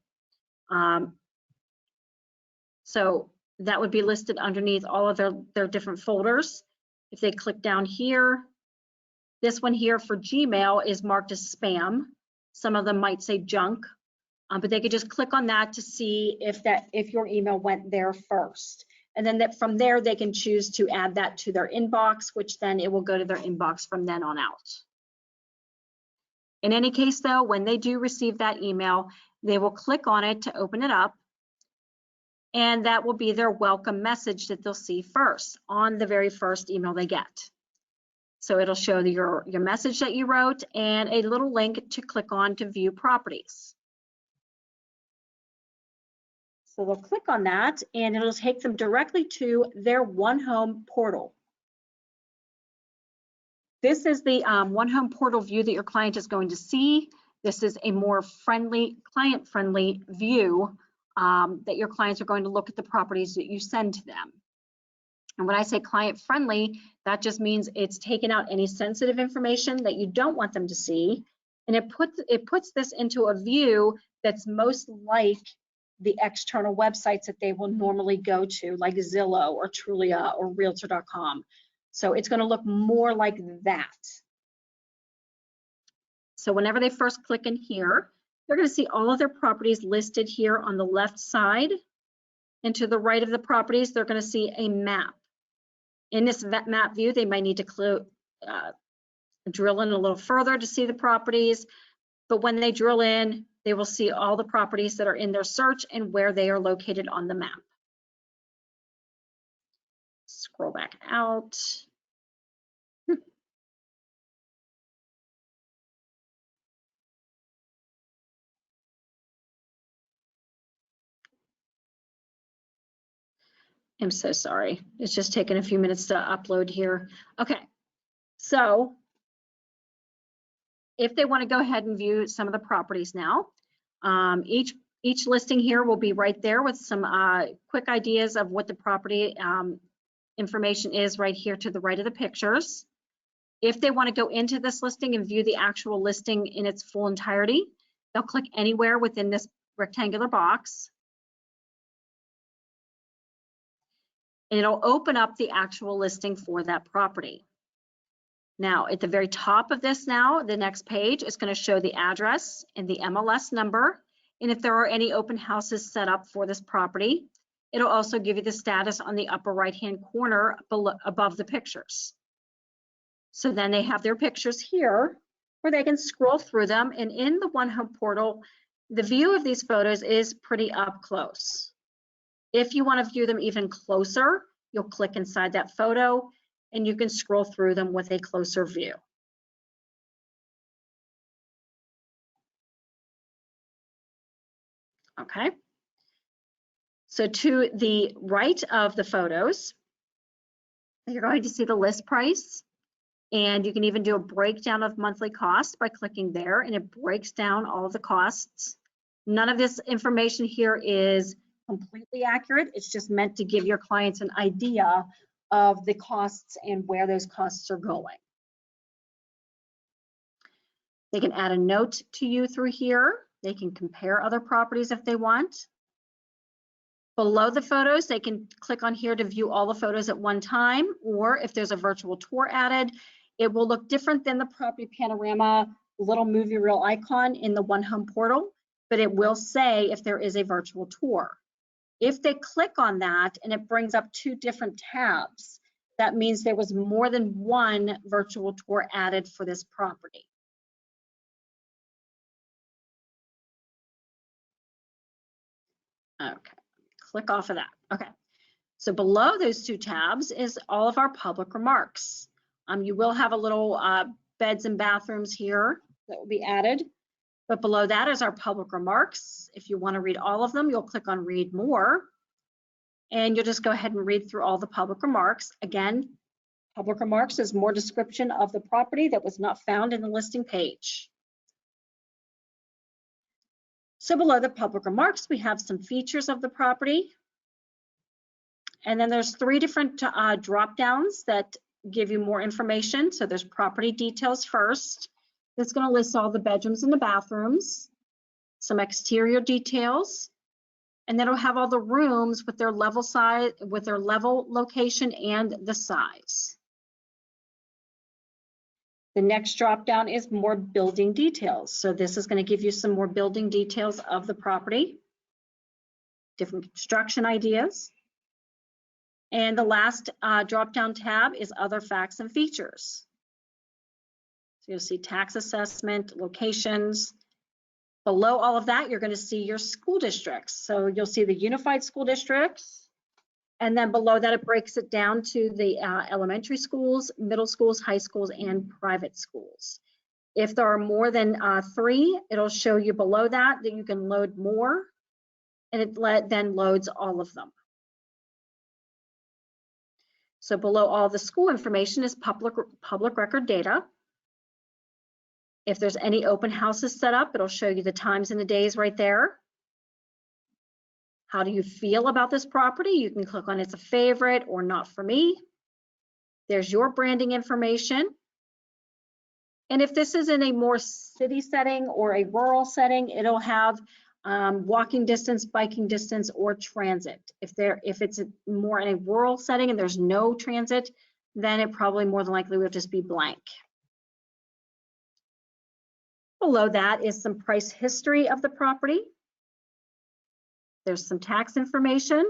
So that would be listed underneath all of their different folders. If they click down here, this one here for Gmail is marked as spam. Some of them might say junk, but they could just click on that to see if your email went there first. And then from there, they can choose to add that to their inbox, which then it will go to their inbox from then on out. In any case, though, when they do receive that email, they will click on it to open it up. And that will be their welcome message that they'll see first on the very first email they get. So it'll show your message that you wrote and a little link to click on to view properties. So they'll click on that and it'll take them directly to their One Home portal. This is the One Home portal view that your client is going to see. This is a more friendly, client-friendly view that your clients are going to look at the properties that you send to them. And when I say client-friendly, that just means it's taken out any sensitive information that you don't want them to see, and it puts this into a view that's most like the external websites that they will normally go to, like Zillow or Trulia or Realtor.com. So it's going to look more like that. So whenever they first click in here, they're going to see all of their properties listed here on the left side. And to the right of the properties, they're going to see a map. In this map view, they might need to drill in a little further to see the properties. But when they drill in, they will see all the properties that are in their search and where they are located on the map. Scroll back out. I'm so sorry. It's just taken a few minutes to upload here. Okay, so if they want to go ahead and view some of the properties now, each listing here will be right there with some quick ideas of what the property information is right here to the right of the pictures. If they want to go into this listing and view the actual listing in its full entirety, they'll click anywhere within this rectangular box. And it'll open up the actual listing for that property. Now, at the very top of this now, the next page is going to show the address and the MLS number. And if there are any open houses set up for this property, it'll also give you the status on the upper right-hand corner above the pictures. So then they have their pictures here where they can scroll through them. And in the One Home portal, the view of these photos is pretty up close. If you want to view them even closer, you'll click inside that photo and you can scroll through them with a closer view. Okay. So to the right of the photos, you're going to see the list price, and you can even do a breakdown of monthly costs by clicking there, and it breaks down all of the costs. None of this information here is completely accurate. It's just meant to give your clients an idea of the costs and where those costs are going. They can add a note to you through here. They can compare other properties if they want. Below the photos, they can click on here to view all the photos at one time, or if there's a virtual tour added, it will look different than the property panorama little movie reel icon in the One Home portal, but it will say if there is a virtual tour. If they click on that and it brings up 2 different tabs, that means there was more than one virtual tour added for this property. Okay, click off of that. Okay, so below those 2 tabs is all of our public remarks. You will have a little beds and bathrooms here that will be added, but below that is our public remarks. If you want to read all of them, you'll click on read more, and you'll just go ahead and read through all the public remarks. Again, public remarks is more description of the property that was not found in the listing page. So below the public remarks, we have some features of the property. And then there's 3 different drop downs that give you more information. So there's property details first. That's going to list all the bedrooms and the bathrooms, some exterior details, and then it'll have all the rooms with their level size, with their level, location, and the size. The next drop down is more building details. So this is going to give you some more building details of the property, different construction ideas. And the last drop down tab is other facts and features. So you'll see tax assessment, locations. Below all of that, you're going to see your school districts. So you'll see the unified school districts. And then below that, it breaks it down to the elementary schools, middle schools, high schools, and private schools. If there are more than 3, it'll show you below that you can load more, and it then loads all of them. So below all the school information is public record data. If there's any open houses set up, it'll show you the times and the days right there. How do you feel about this property? You can click on it's a favorite or not for me. There's your branding information. And if this is in a more city setting or a rural setting, it'll have walking distance, biking distance, or transit. If it's more in a rural setting and there's no transit, then it probably more than likely will just be blank. Below that is some price history of the property. There's some tax information.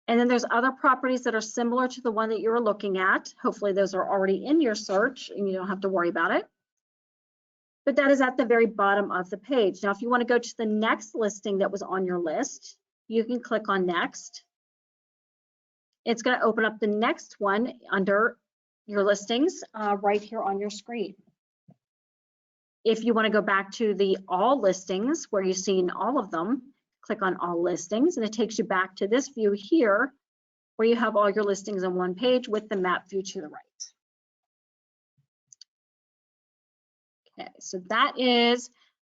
And then there's other properties that are similar to the one that you're looking at. Hopefully those are already in your search and you don't have to worry about it. But that is at the very bottom of the page. Now, if you want to go to the next listing that was on your list, you can click on next. It's going to open up the next one under your listings right here on your screen. If you want to go back to the all listings where you've seen all of them, click on all listings and it takes you back to this view here where you have all your listings on one page with the map view to the right. Okay, so that is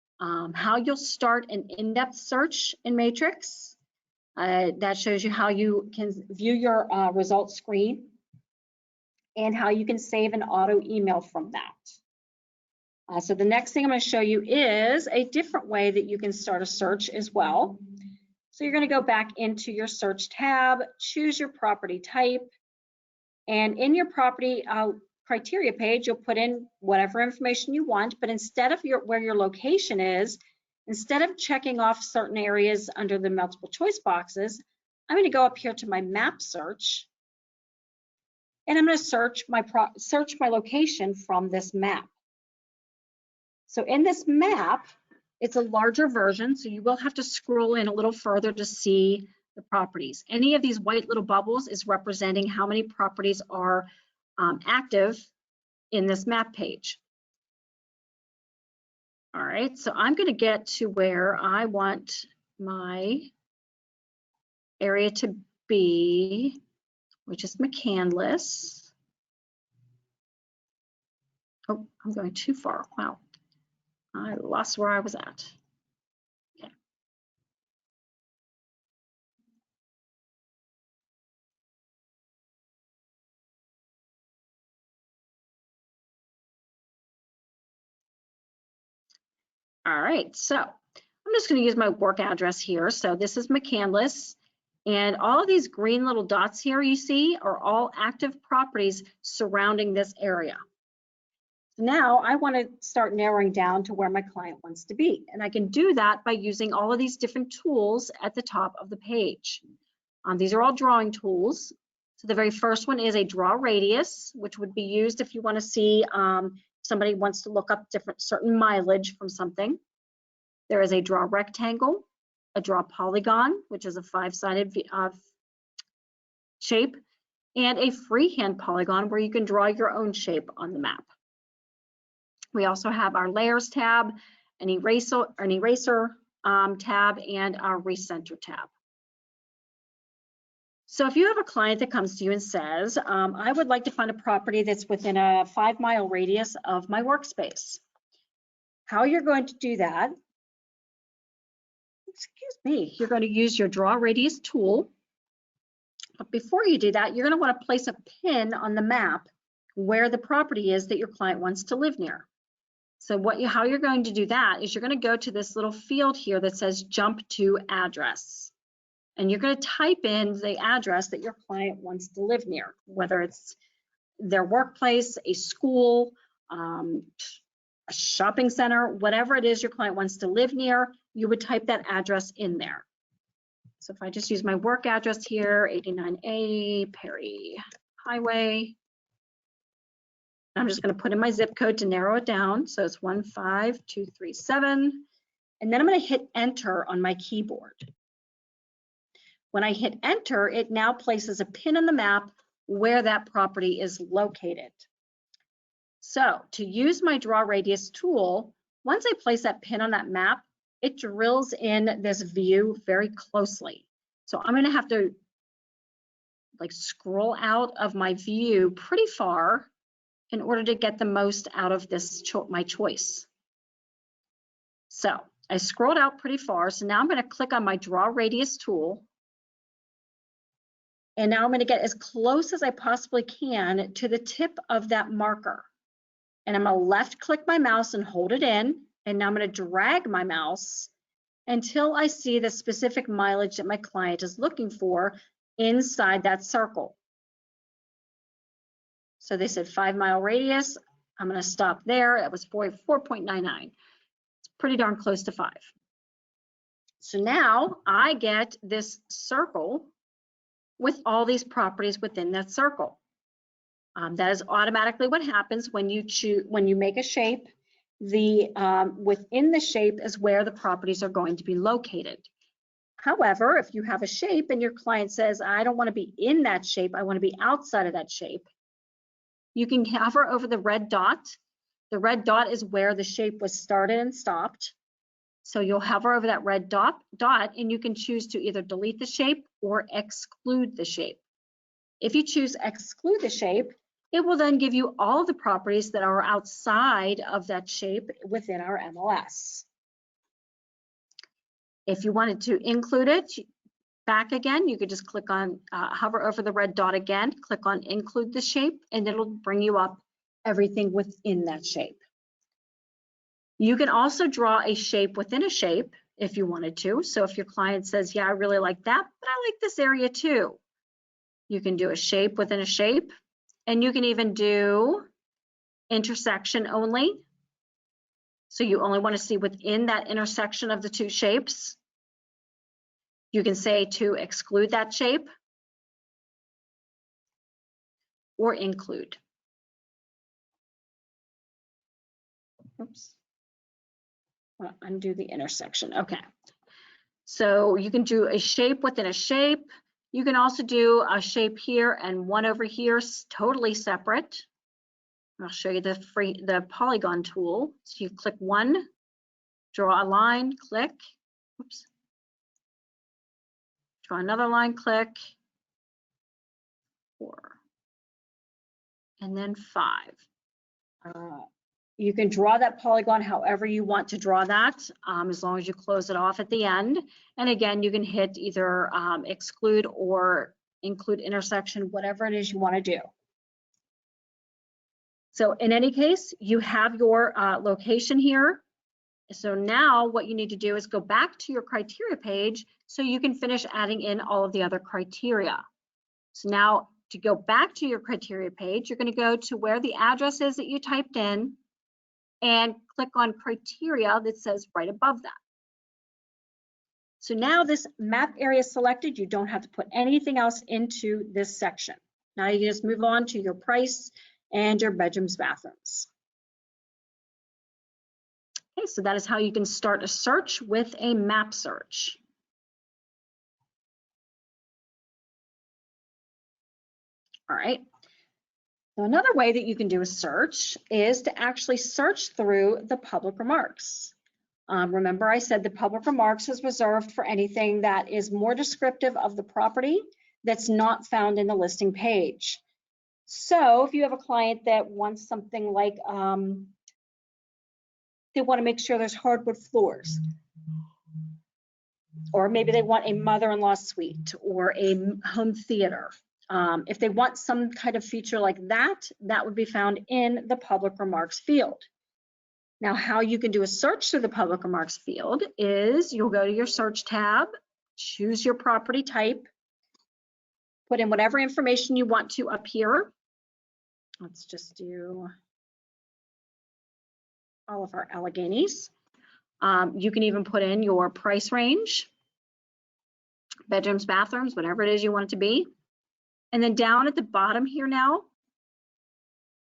how you'll start an in-depth search in Matrix. That shows you how you can view your results screen and how you can save an auto email from that. So the next thing I'm going to show you is a different way that you can start a search as well. So you're going to go back into your search tab, choose your property type, and in your property criteria page, you'll put in whatever information you want, but instead of where your location is, instead of checking off certain areas under the multiple choice boxes, I'm going to go up here to my map search, and I'm going to search my location from this map. So in this map, it's a larger version, so you will have to scroll in a little further to see the properties. Any of these white little bubbles is representing how many properties are active in this map page. All right, so I'm going to get to where I want my area to be, which is McCandless. Oh, I'm going too far. Wow. I lost where I was at. Okay. All right, so I'm just going to use my work address here. So this is McCandless, and all of these green little dots here you see are all active properties surrounding this area. Now I want to start narrowing down to where my client wants to be. And I can do that by using all of these different tools at the top of the page. These are all drawing tools. So the very first one is a draw radius, which would be used if you want to see somebody wants to look up certain mileage from something. There is a draw rectangle, a draw polygon, which is a 5-sided shape, and a freehand polygon where you can draw your own shape on the map. We also have our layers tab, an eraser tab, and our recenter tab. So if you have a client that comes to you and says, I would like to find a property that's within a 5-mile radius of my workspace. How you're going to do that, you're going to use your draw radius tool. But before you do that, you're going to want to place a pin on the map where the property is that your client wants to live near. So how you're going to do that is you're going to go to this little field here that says jump to address. And you're going to type in the address that your client wants to live near, whether it's their workplace, a school, a shopping center, whatever it is your client wants to live near, you would type that address in there. So if I just use my work address here, 89A Perry Highway, I'm just going to put in my zip code to narrow it down. So it's 15237. And then I'm going to hit enter on my keyboard. When I hit enter, it now places a pin on the map where that property is located. So to use my draw radius tool, once I place that pin on that map, it drills in this view very closely. So I'm going to have to scroll out of my view pretty far in order to get the most out of this my choice. So I scrolled out pretty far. So now I'm going to click on my draw radius tool. And now I'm going to get as close as I possibly can to the tip of that marker. And I'm going to left click my mouse and hold it in. And now I'm going to drag my mouse until I see the specific mileage that my client is looking for inside that circle. So they said 5-mile radius. I'm going to stop there. That was 4.99. It's pretty darn close to 5. So now I get this circle with all these properties within that circle. That is automatically what happens when you make a shape. Within the shape is where the properties are going to be located. However, if you have a shape and your client says, I don't want to be in that shape, I want to be outside of that shape, you can hover over the red dot. The red dot is where the shape was started and stopped. So you'll hover over that red dot and you can choose to either delete the shape or exclude the shape. If you choose exclude the shape, it will then give you all of the properties that are outside of that shape within our MLS. If you wanted to include it back again, you could just click on, hover over the red dot again, click on include the shape, and it'll bring you up everything within that shape. You can also draw a shape within a shape if you wanted to. So if your client says, yeah, I really like that, but I like this area too. You can do a shape within a shape, and you can even do intersection only. So you only want to see within that intersection of the two shapes. You can say to exclude that shape or include. Oops. Well, undo the intersection. Okay. So you can do a shape within a shape. You can also do a shape here and one over here, totally separate. I'll show you the polygon tool. So you click one, draw a line, click. Oops. Draw another line, click. 4. And then 5. You can draw that polygon however you want to draw that, as long as you close it off at the end. And again, you can hit either exclude or include intersection, whatever it is you want to do. So in any case, you have your location here. So now what you need to do is go back to your criteria page so you can finish adding in all of the other criteria. So now to go back to your criteria page, you're going to go to where the address is that you typed in. and click on criteria that says right above that. So now this map area is selected. You don't have to put anything else into this section. Now you can just move on to your price and your bedrooms, bathrooms. Okay, so that is how you can start a search with a map search. All right. So another way that you can do a search is to actually search through the public remarks. Remember I said the public remarks is reserved for anything that is more descriptive of the property that's not found in the listing page. So if you have a client that wants something like, they want to make sure there's hardwood floors, or maybe they want a mother-in-law suite or a home theater. If they want some kind of feature like that, that would be found in the public remarks field. Now, how you can do a search through the public remarks field is you'll go to your search tab, choose your property type, put in whatever information you want to up here. Let's just do all of our Alleghenies. You can even put in your price range, bedrooms, bathrooms, whatever it is you want it to be. And then down at the bottom here now,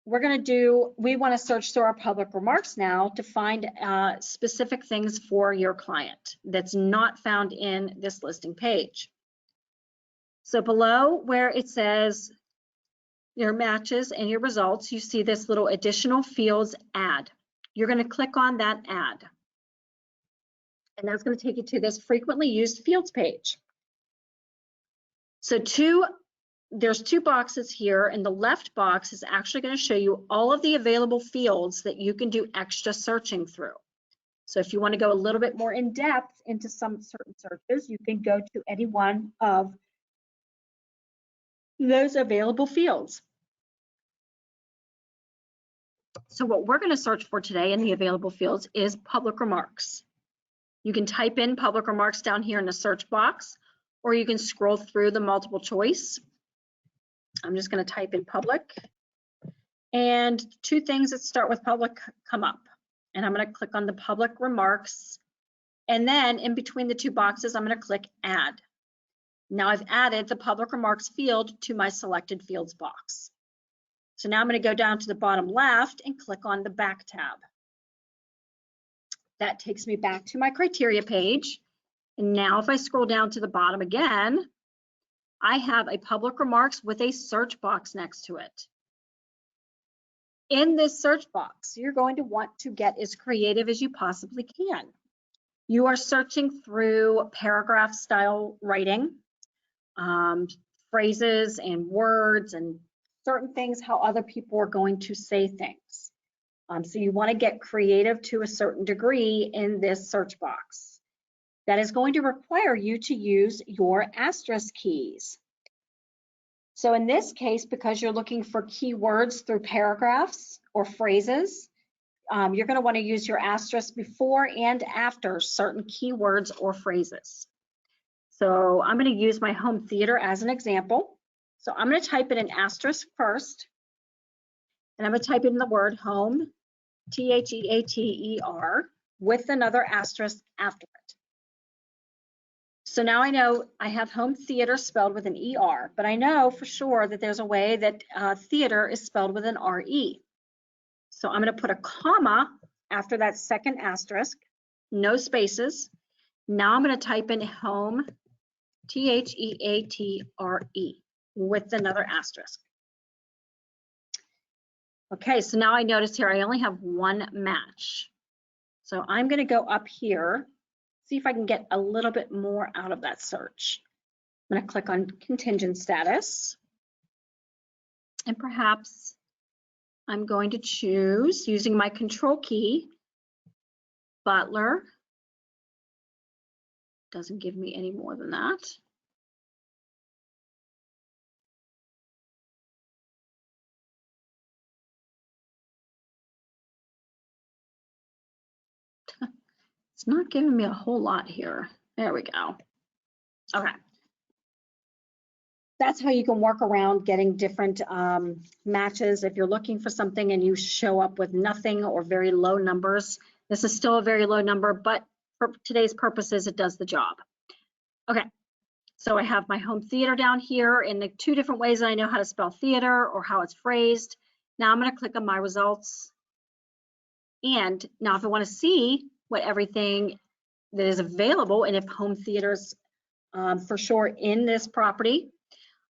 we want to search through our public remarks now to find specific things for your client that's not found in this listing page. So below where it says your matches and your results, you see this little additional fields add. You're going to click on that add. And that's going to take you to this frequently used fields page. So there's two boxes here, and the left box is actually going to show you all of the available fields that you can do extra searching through. So if you want to go a little bit more in depth into some certain searches, you can go to any one of those available fields. So what we're going to search for today in the available fields is public remarks. You can type in public remarks down here in the search box, or you can scroll through the multiple choice. I'm just going to type in public, and two things that start with public come up, and I'm going to click on the public remarks, and then in between the two boxes I'm going to click add. Now I've added the public remarks field to my selected fields box. So now I'm going to go down to the bottom left and click on the back tab. That takes me back to my criteria page, and now if I scroll down to the bottom again, I have a public remarks with a search box next to it. In this search box, you're going to want to get as creative as you possibly can. You are searching through paragraph style writing, phrases and words and certain things, how other people are going to say things. So you want to get creative to a certain degree in this search box. That is going to require you to use your asterisk keys. So in this case, because you're looking for keywords through paragraphs or phrases, you're going to want to use your asterisk before and after certain keywords or phrases. So I'm going to use my home theater as an example. So I'm going to type in an asterisk first, and I'm going to type in the word home, T-H-E-A-T-E-R, with another asterisk after it. So now I know I have home theater spelled with an E-R, but I know for sure that there's a way that theater is spelled with an R-E. So I'm going to put a comma after that second asterisk, no spaces. Now I'm going to type in home, T-H-E-A-T-R-E, with another asterisk. Okay, so now I notice here I only have one match. So I'm going to go up here, see if I can get a little bit more out of that search. I'm going to click on contingent status, and perhaps I'm going to choose, using my control key, Butler. Doesn't give me any more than that. It's not giving me a whole lot here. There we go. Okay. that's how you can work around getting different matches. If you're looking for something and you show up with nothing or very low numbers, this is still a very low number, but for today's purposes, it does the job. Okay, so I have my home theater down here in the 2 different ways that I know how to spell theater or how it's phrased. Now I'm going to click on my results. And now if I want to see what everything that is available and if home theaters for sure in this property,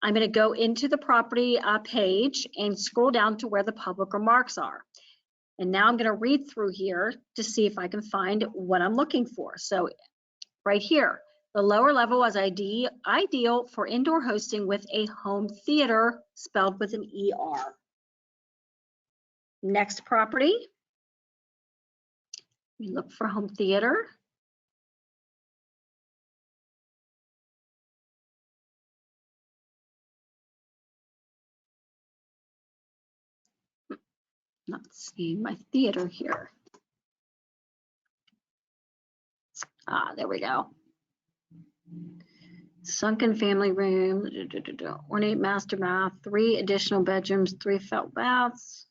I'm going to go into the property page and scroll down to where the public remarks are. And now I'm going to read through here to see if I can find what I'm looking for. So right here, the lower level is ideal for indoor hosting with a home theater, spelled with an ER. Next property, we look for home theater. Not seeing my theater here. There we go. Sunken family room, ornate master bath, 3 additional bedrooms, 3 felt baths.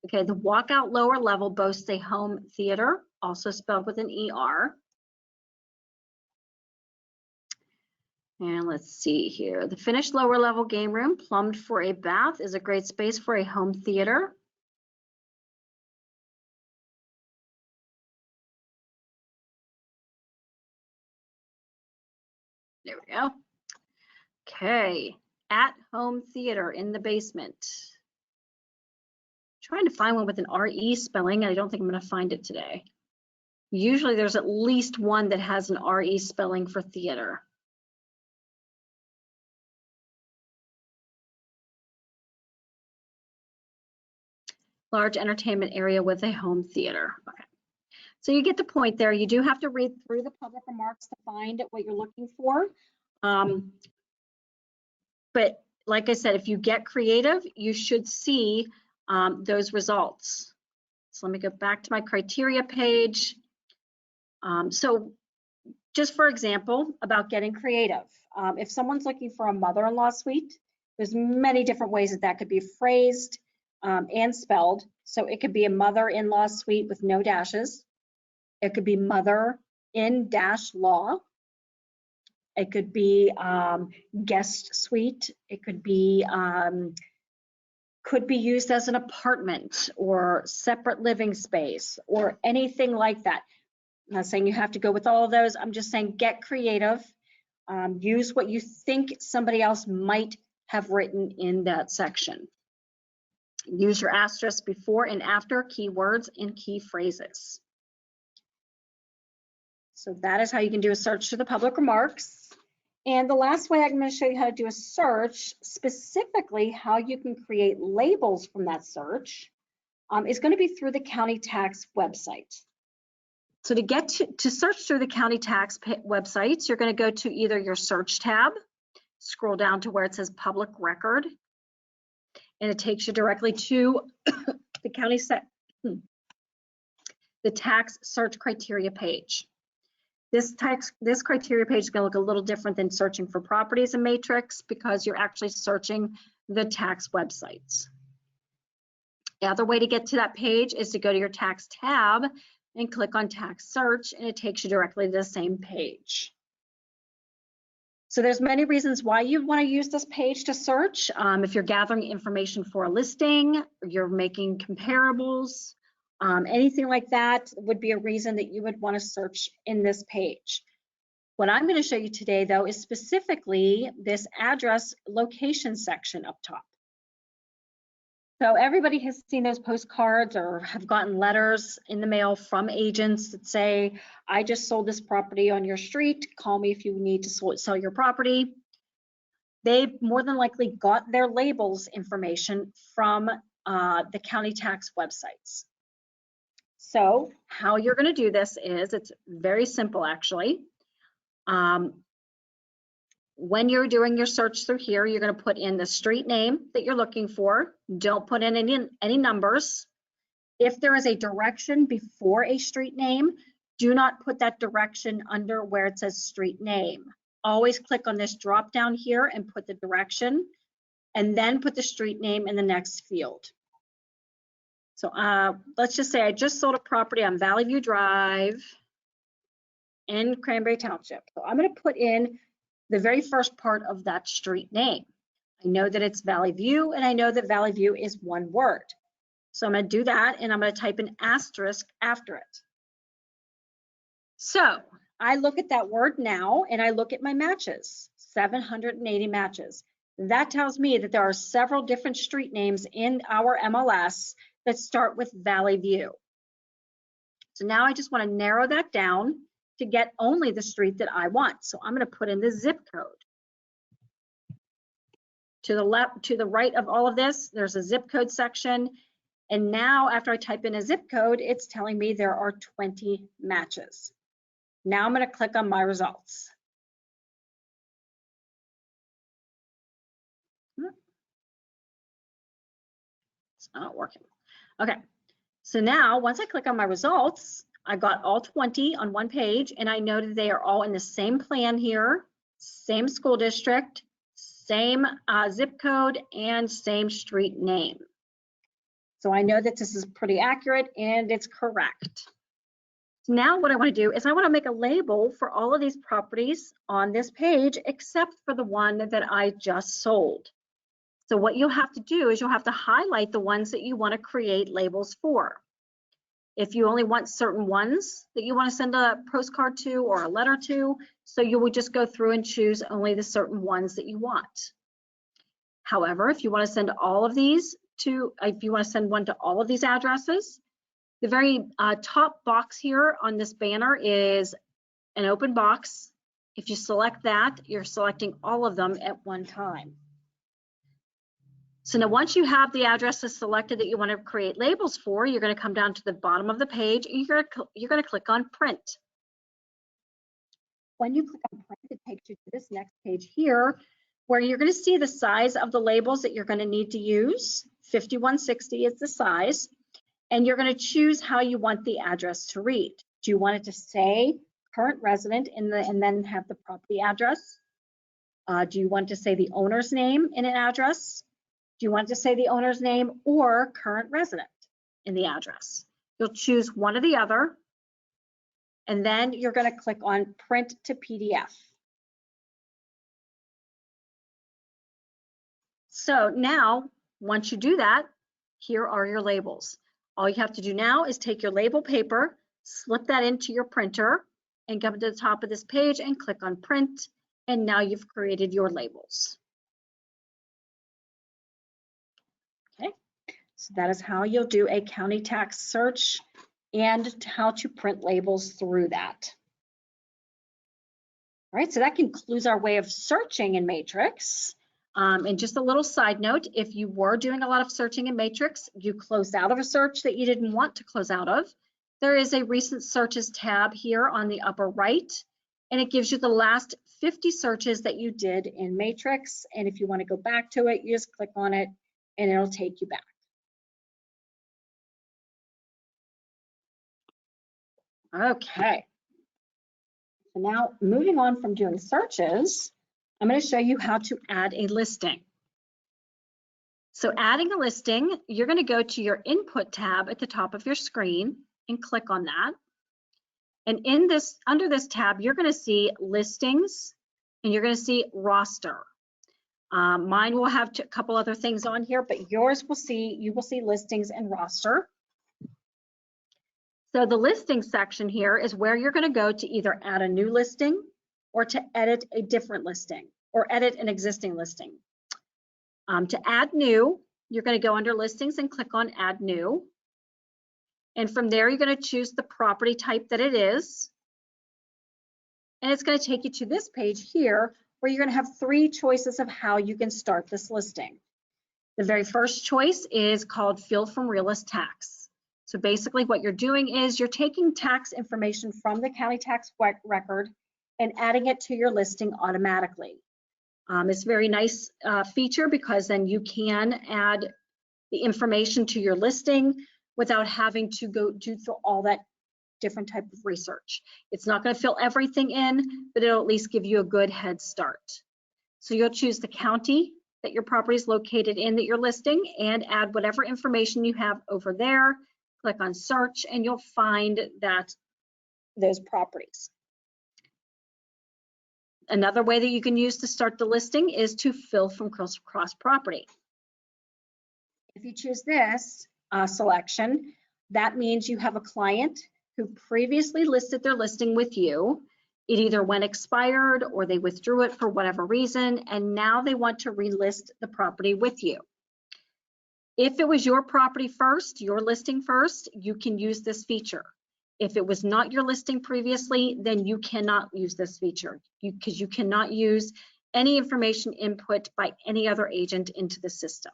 Okay, the walkout lower level boasts a home theater, also spelled with an ER. And let's see here. The finished lower level game room, plumbed for a bath, is a great space for a home theater. There we go. Okay, at home theater in the basement. Trying to find one with an RE spelling. I don't think I'm going to find it today. Usually there's at least one that has an RE spelling for theater. Large entertainment area with a home theater. Okay. So you get the point there. You do have to read through the public remarks to find what you're looking for. But like I said, if you get creative, you should see those results. So let me go back to my criteria page. So just for example, about getting creative. If someone's looking for a mother-in-law suite, there's many different ways that that could be phrased and spelled. So it could be a mother-in-law suite with no dashes. It could be mother-in-law. It could be guest suite. It could be used as an apartment or separate living space or anything like that. I'm not saying you have to go with all of those. I'm just saying get creative. Use what you think somebody else might have written in that section. Use your asterisk before and after keywords and key phrases. So that is how you can do a search through the public remarks. And the last way I'm going to show you how to do a search, specifically how you can create labels from that search, is going to be through the county tax website. So to get to search through the county tax websites, you're going to go to either your search tab, scroll down to where it says public record, and it takes you directly to the county the tax search criteria page. This criteria page is going to look a little different than searching for properties in Matrix because you're actually searching the tax websites. The other way to get to that page is to go to your tax tab and click on tax search, and it takes you directly to the same page. So there's many reasons why you want to use this page to search. If you're gathering information for a listing, you're making comparables, anything like that would be a reason that you would want to search in this page. What I'm going to show you today, though, is specifically this address location section up top. So everybody has seen those postcards or have gotten letters in the mail from agents that say, I just sold this property on your street. Call me if you need to sell your property. They more than likely got their labels information from the county tax websites. So how you're going to do this is, it's very simple actually. When you're doing your search through here, you're going to put in the street name that you're looking for. Don't put in any numbers. If there is a direction before a street name, do not put that direction under where it says street name. always click on this drop down here and put the direction, and then put the street name in the next field. So let's just say I just sold a property on Valley View Drive in Cranberry Township. So I'm going to put in the very first part of that street name. I know that it's Valley View, and I know that Valley View is one word. So I'm going to do that, and I'm going to type an asterisk after it. So I look at that word now, and I look at my matches, 780 matches. That tells me that there are several different street names in our MLS that start with Valley View. So now I just want to narrow that down to get only the street that I want. So I'm going to put in the zip code. To the left, to the right of all of this, there's a zip code section. And now after I type in a zip code, it's telling me there are 20 matches. Now I'm going to click on my results. It's not working. Okay, so now once I click on my results, I got all 20 on one page, and I know that they are all in the same plan here, same school district, same zip code, and same street name. So I know that this is pretty accurate and it's correct. So now what I want to do is I want to make a label for all of these properties on this page, except for the one that I just sold. So what you'll have to do is you'll have to highlight the ones that you want to create labels for. If you only want certain ones that you want to send a postcard to or a letter to, so you will just go through and choose only the certain ones that you want. However, if you want to send all of these to, if you want to send one to all of these addresses, the very top box here on this banner is an open box. If you select that, you're selecting all of them at one time. So now once you have the addresses selected that you want to create labels for, you're going to come down to the bottom of the page and you're going to click on print. When you click on print, it takes you to this next page here where you're going to see the size of the labels that you're going to need to use. 5160 is the size, and you're going to choose how you want the address to read. Do you want it to say current resident and then have the property address? Do you want to say the owner's name in an address? Do you want to say the owner's name or current resident in the address? You'll choose one or the other, and then you're going to click on print to PDF. So now, once you do that, here are your labels. All you have to do now is take your label paper, slip that into your printer, and come to the top of this page and click on print, and now you've created your labels. Okay, so that is how you'll do a county tax search and how to print labels through that. All right, so that concludes our way of searching in Matrix. And just a little side note, if you were doing a lot of searching in Matrix, you closed out of a search that you didn't want to close out of, there is a recent searches tab here on the upper right, and it gives you the last 50 searches that you did in Matrix. And if you want to go back to it, you just click on it and it'll take you back. Okay. So now moving on from doing searches, I'm going to show you how to add a listing. So adding a listing, you're going to go to your input tab at the top of your screen and click on that. And in this, under this tab, you're going to see listings and you're going to see roster. Mine will have a couple other things on here, but yours will see, you will see listings and roster. So the listing section here is where you're going to go to either add a new listing or to edit a different listing or edit an existing listing. To add new, you're going to go under listings and click on add new. And from there, you're going to choose the property type that it is. And it's going to take you to this page here where you're going to have 3 choices of how you can start this listing. The very first choice is called Field from Realist Tax. So basically what you're doing is you're taking tax information from the county tax record and adding it to your listing automatically. It's a very nice feature because then you can add the information to your listing without having to go do all that different type of research. It's not going to fill everything in, but it'll at least give you a good head start. So you'll choose the county that your property is located in that you're listing and add whatever information you have over there. Click on search and you'll find those properties. Another way that you can use to start the listing is to fill from cross property. If you choose this selection, that means you have a client who previously listed their listing with you. It either went expired or they withdrew it for whatever reason, and now they want to relist the property with you. If it was your property first, your listing first, you can use this feature. If it was not your listing previously, then you cannot use this feature because you cannot use any information input by any other agent into the system.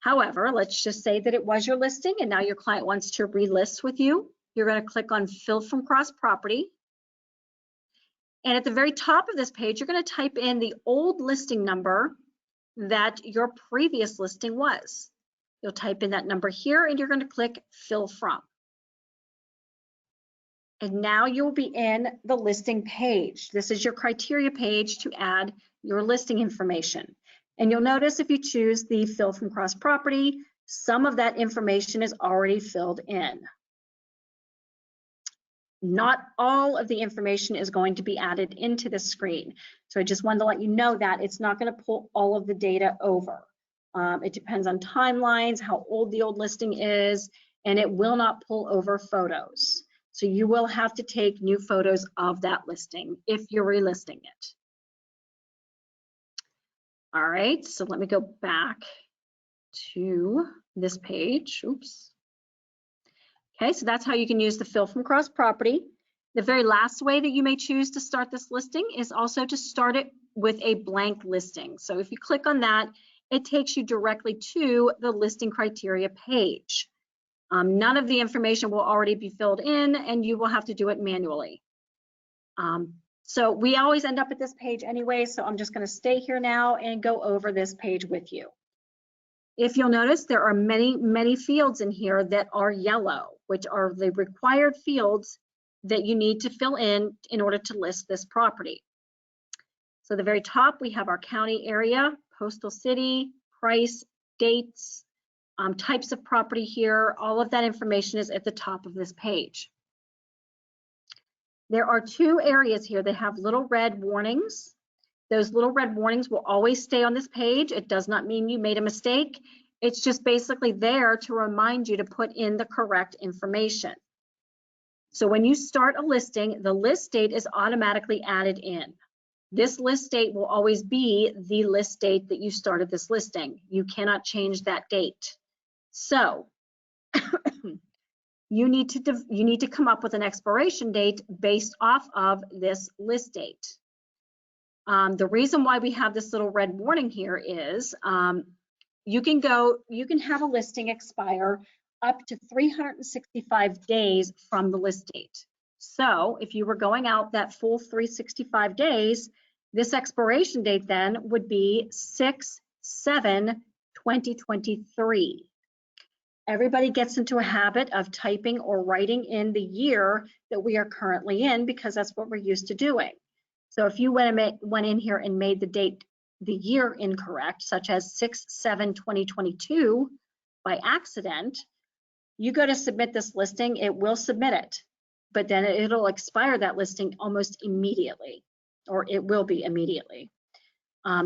However, let's just say that it was your listing and now your client wants to relist with you. You're going to click on Fill from Cross Property. And at the very top of this page, you're going to type in the old listing number that your previous listing was. You'll type in that number here and you're going to click Fill From. And now you'll be in the listing page. This is your criteria page to add your listing information. And you'll notice if you choose the Fill from Cross Property, some of that information is already filled in. Not all of the information is going to be added into the screen. So I just wanted to let you know that it's not going to pull all of the data over. It depends on timelines, how old the old listing is, and it will not pull over photos. So you will have to take new photos of that listing if you're relisting it. All right, so let me go back to this page. Oops. Okay, so that's how you can use the Fill from Cross Property. The very last way that you may choose to start this listing is also to start it with a blank listing. So if you click on that, it takes you directly to the listing criteria page. None of the information will already be filled in and you will have to do it manually. So we always end up at this page anyway, so I'm just going to stay here now and go over this page with you. If you'll notice, there are many fields in here that are yellow, which are the required fields that you need to fill in order to list this property. So at the very top, we have our county area, postal city, price, dates, types of property here. All of that information is at the top of this page. There are two areas here that have little red warnings. Those little red warnings will always stay on this page. It does not mean you made a mistake. It's just basically there to remind you to put in the correct information. So when you start a listing, the list date is automatically added in. This list date will always be the list date that you started this listing. You cannot change that date. So you need to come up with an expiration date based off of this list date. The reason why we have this little red warning here is you can have a listing expire up to 365 days from the list date. So if you were going out that full 365 days, this expiration date then would be 6/7/2023. Everybody gets into a habit of typing or writing in the year that we are currently in because that's what we're used to doing. So if you went in here and made the year incorrect, such as 6/7/2022 by accident, you go to submit this listing, it will submit it, but then it'll expire that listing almost immediately, or it will be immediately.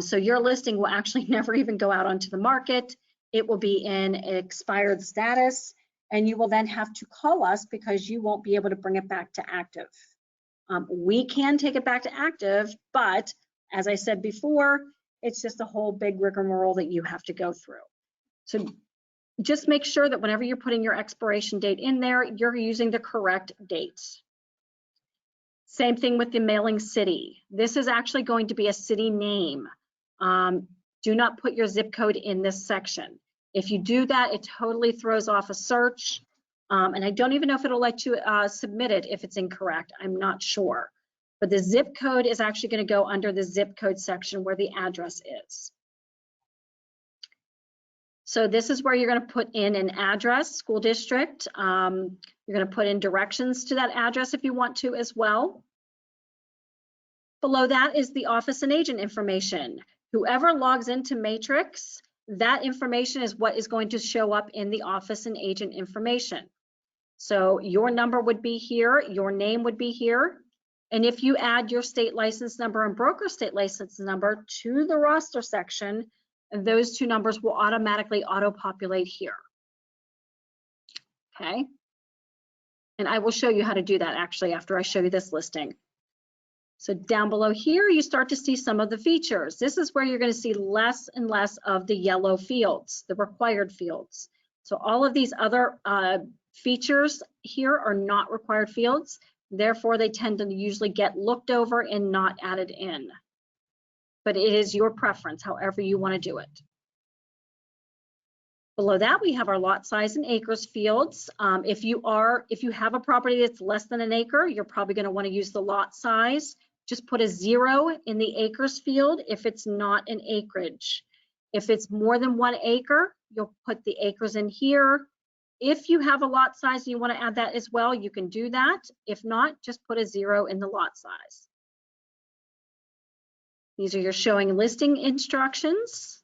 So your listing will actually never even go out onto the market. It will be in expired status, and you will then have to call us because you won't be able to bring it back to active. We can take it back to active, but as I said before, it's just a whole big rigmarole that you have to go through. So just make sure that whenever you're putting your expiration date in there, you're using the correct dates. Same thing with the mailing city. This is actually going to be a city name. Do not put your zip code in this section. If you do that, it totally throws off a search. And I don't even know if it'll let you submit it if it's incorrect. I'm not sure. But the zip code is actually going to go under the zip code section where the address is. So this is where you're going to put in an address, school district. You're going to put in directions to that address if you want to as well. Below that is the office and agent information. Whoever logs into Matrix, that information is what is going to show up in the office and agent information. So your number would be here, your name would be here. And if you add your state license number and broker state license number to the roster section, those two numbers will automatically auto-populate here. Okay. And I will show you how to do that actually after I show you this listing. So down below here, you start to see some of the features. This is where you're going to see less and less of the yellow fields, the required fields. So all of these other features here are not required fields. Therefore, they tend to usually get looked over and not added in. But it is your preference, however you want to do it. Below that, we have our lot size and acres fields. If you have a property that's less than an acre, you're probably going to want to use the lot size. Just put a 0 in the acres field if it's not an acreage. If it's more than 1 acre, you'll put the acres in here. If you have a lot size and you want to add that as well, you can do that. If not, just put a 0 in the lot size. These are your showing listing instructions.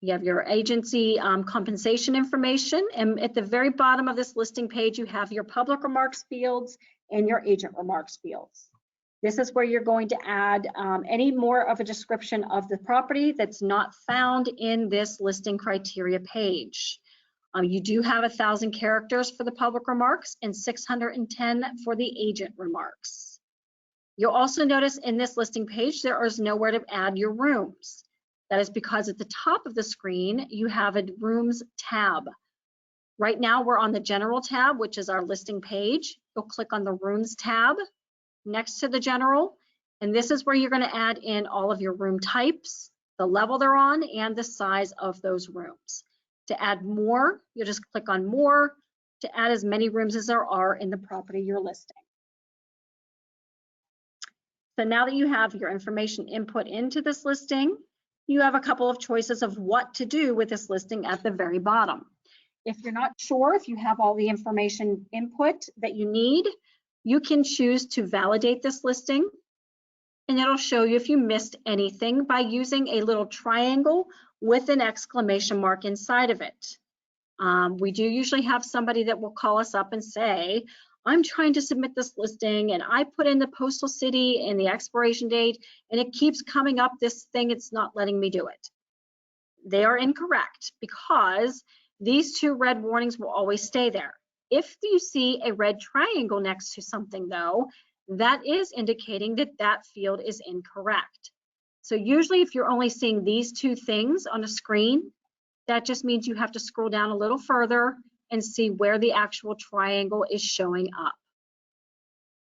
You have your agency compensation information, and at the very bottom of this listing page, you have your public remarks fields and your agent remarks fields. This is where you're going to add any more of a description of the property that's not found in this listing criteria page. You do have 1,000 characters for the public remarks and 610 for the agent remarks. You'll also notice in this listing page, there is nowhere to add your rooms. That is because at the top of the screen, you have a rooms tab. Right now, we're on the general tab, which is our listing page. You'll click on the rooms tab next to the general, and this is where you're going to add in all of your room types, the level they're on, and the size of those rooms. To add more, you'll just click on more to add as many rooms as there are in the property you're listing. So now that you have your information input into this listing, you have a couple of choices of what to do with this listing at the very bottom. If you're not sure if you have all the information input that you need, you can choose to validate this listing, and it'll show you if you missed anything by using a little triangle with an exclamation mark inside of it. We do usually have somebody that will call us up and say, I'm trying to submit this listing and I put in the postal city and the expiration date and it keeps coming up this thing, it's not letting me do it. They are incorrect because these two red warnings will always stay there. If you see a red triangle next to something though, that is indicating that that field is incorrect. So usually if you're only seeing these two things on a screen, that just means you have to scroll down a little further and see where the actual triangle is showing up.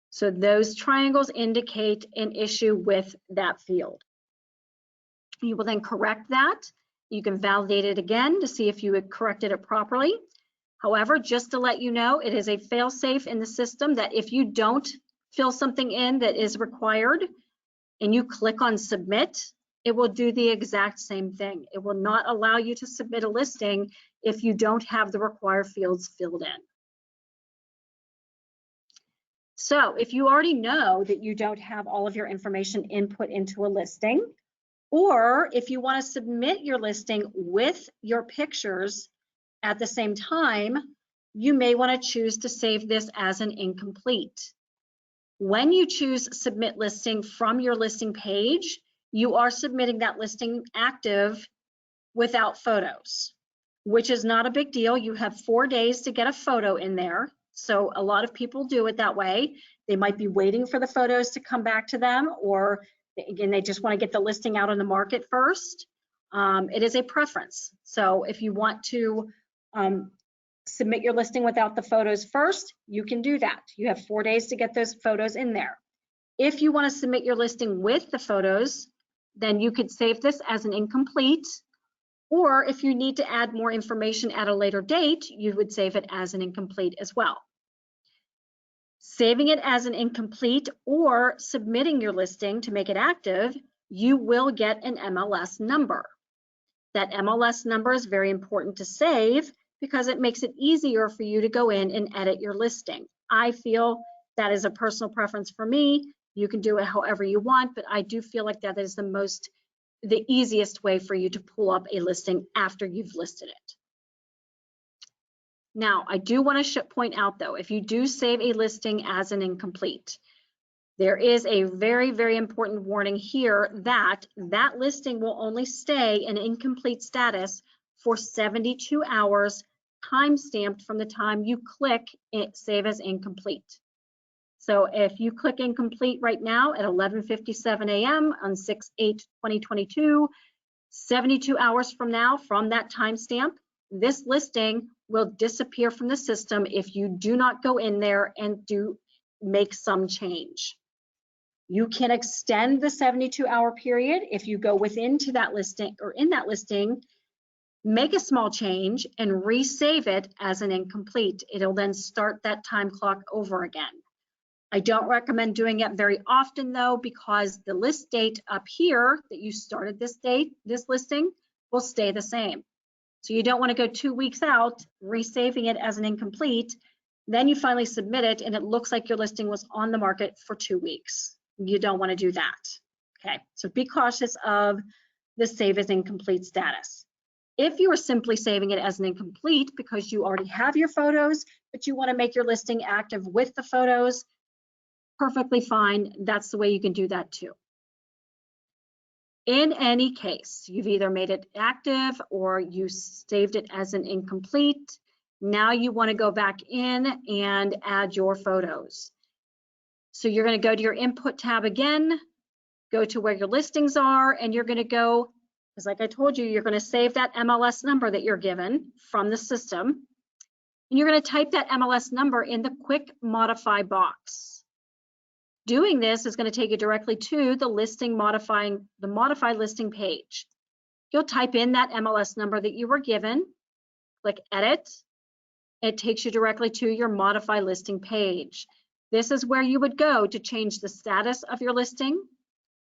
So those triangles indicate an issue with that field. You will then correct that. You can validate it again to see if you had corrected it properly. However, just to let you know, it is a fail-safe in the system that if you don't fill something in that is required and you click on submit, it will do the exact same thing. It will not allow you to submit a listing if you don't have the required fields filled in. So if you already know that you don't have all of your information input into a listing, or if you want to submit your listing with your pictures at the same time, you may want to choose to save this as an incomplete. When you choose submit listing from your listing page, you are submitting that listing active without photos, which is not a big deal. You have 4 days to get a photo in there. So a lot of people do it that way. They might be waiting for the photos to come back to them, or again, they just want to get the listing out on the market first. It is a preference. So if you want to submit your listing without the photos first, you can do that. You have 4 days to get those photos in there. If you want to submit your listing with the photos, then you could save this as an incomplete, or if you need to add more information at a later date, you would save it as an incomplete as well. Saving it as an incomplete or submitting your listing to make it active, you will get an MLS number. That MLS number is very important to save because it makes it easier for you to go in and edit your listing. I feel that is a personal preference for me. You can do it however you want, but I do feel like that is the easiest way for you to pull up a listing after you've listed it. Now, I do want to point out though, if you do save a listing as an incomplete, there is a very, very important warning here that that listing will only stay in incomplete status for 72 hours, time-stamped from the time you click Save as Incomplete. So if you click Incomplete right now at 11:57 a.m. on 6/8/2022, 72 hours from now, from that timestamp, this listing will disappear from the system if you do not go in there and make some change. You can extend the 72-hour period if you go into that listing or in that listing, make a small change and resave it as an incomplete. It'll then start that time clock over again. I don't recommend doing it very often though, because the list date up here that you started this listing will stay the same. So you don't want to go 2 weeks out, resaving it as an incomplete. Then you finally submit it and it looks like your listing was on the market for 2 weeks. You don't want to do that. Okay, so be cautious of the save as incomplete status. If you are simply saving it as an incomplete because you already have your photos, but you want to make your listing active with the photos, perfectly fine. That's the way you can do that too. In any case, you've either made it active or you saved it as an incomplete. Now you want to go back in and add your photos. So you're going to go to your input tab again, go to where your listings are, and you're going to go, because like I told you, you're going to save that MLS number that you're given from the system. And you're going to type that MLS number in the quick modify box. Doing this is going to take you directly to the modified listing page. You'll type in that MLS number that you were given, click edit. It takes you directly to your modify listing page. This is where you would go to change the status of your listing.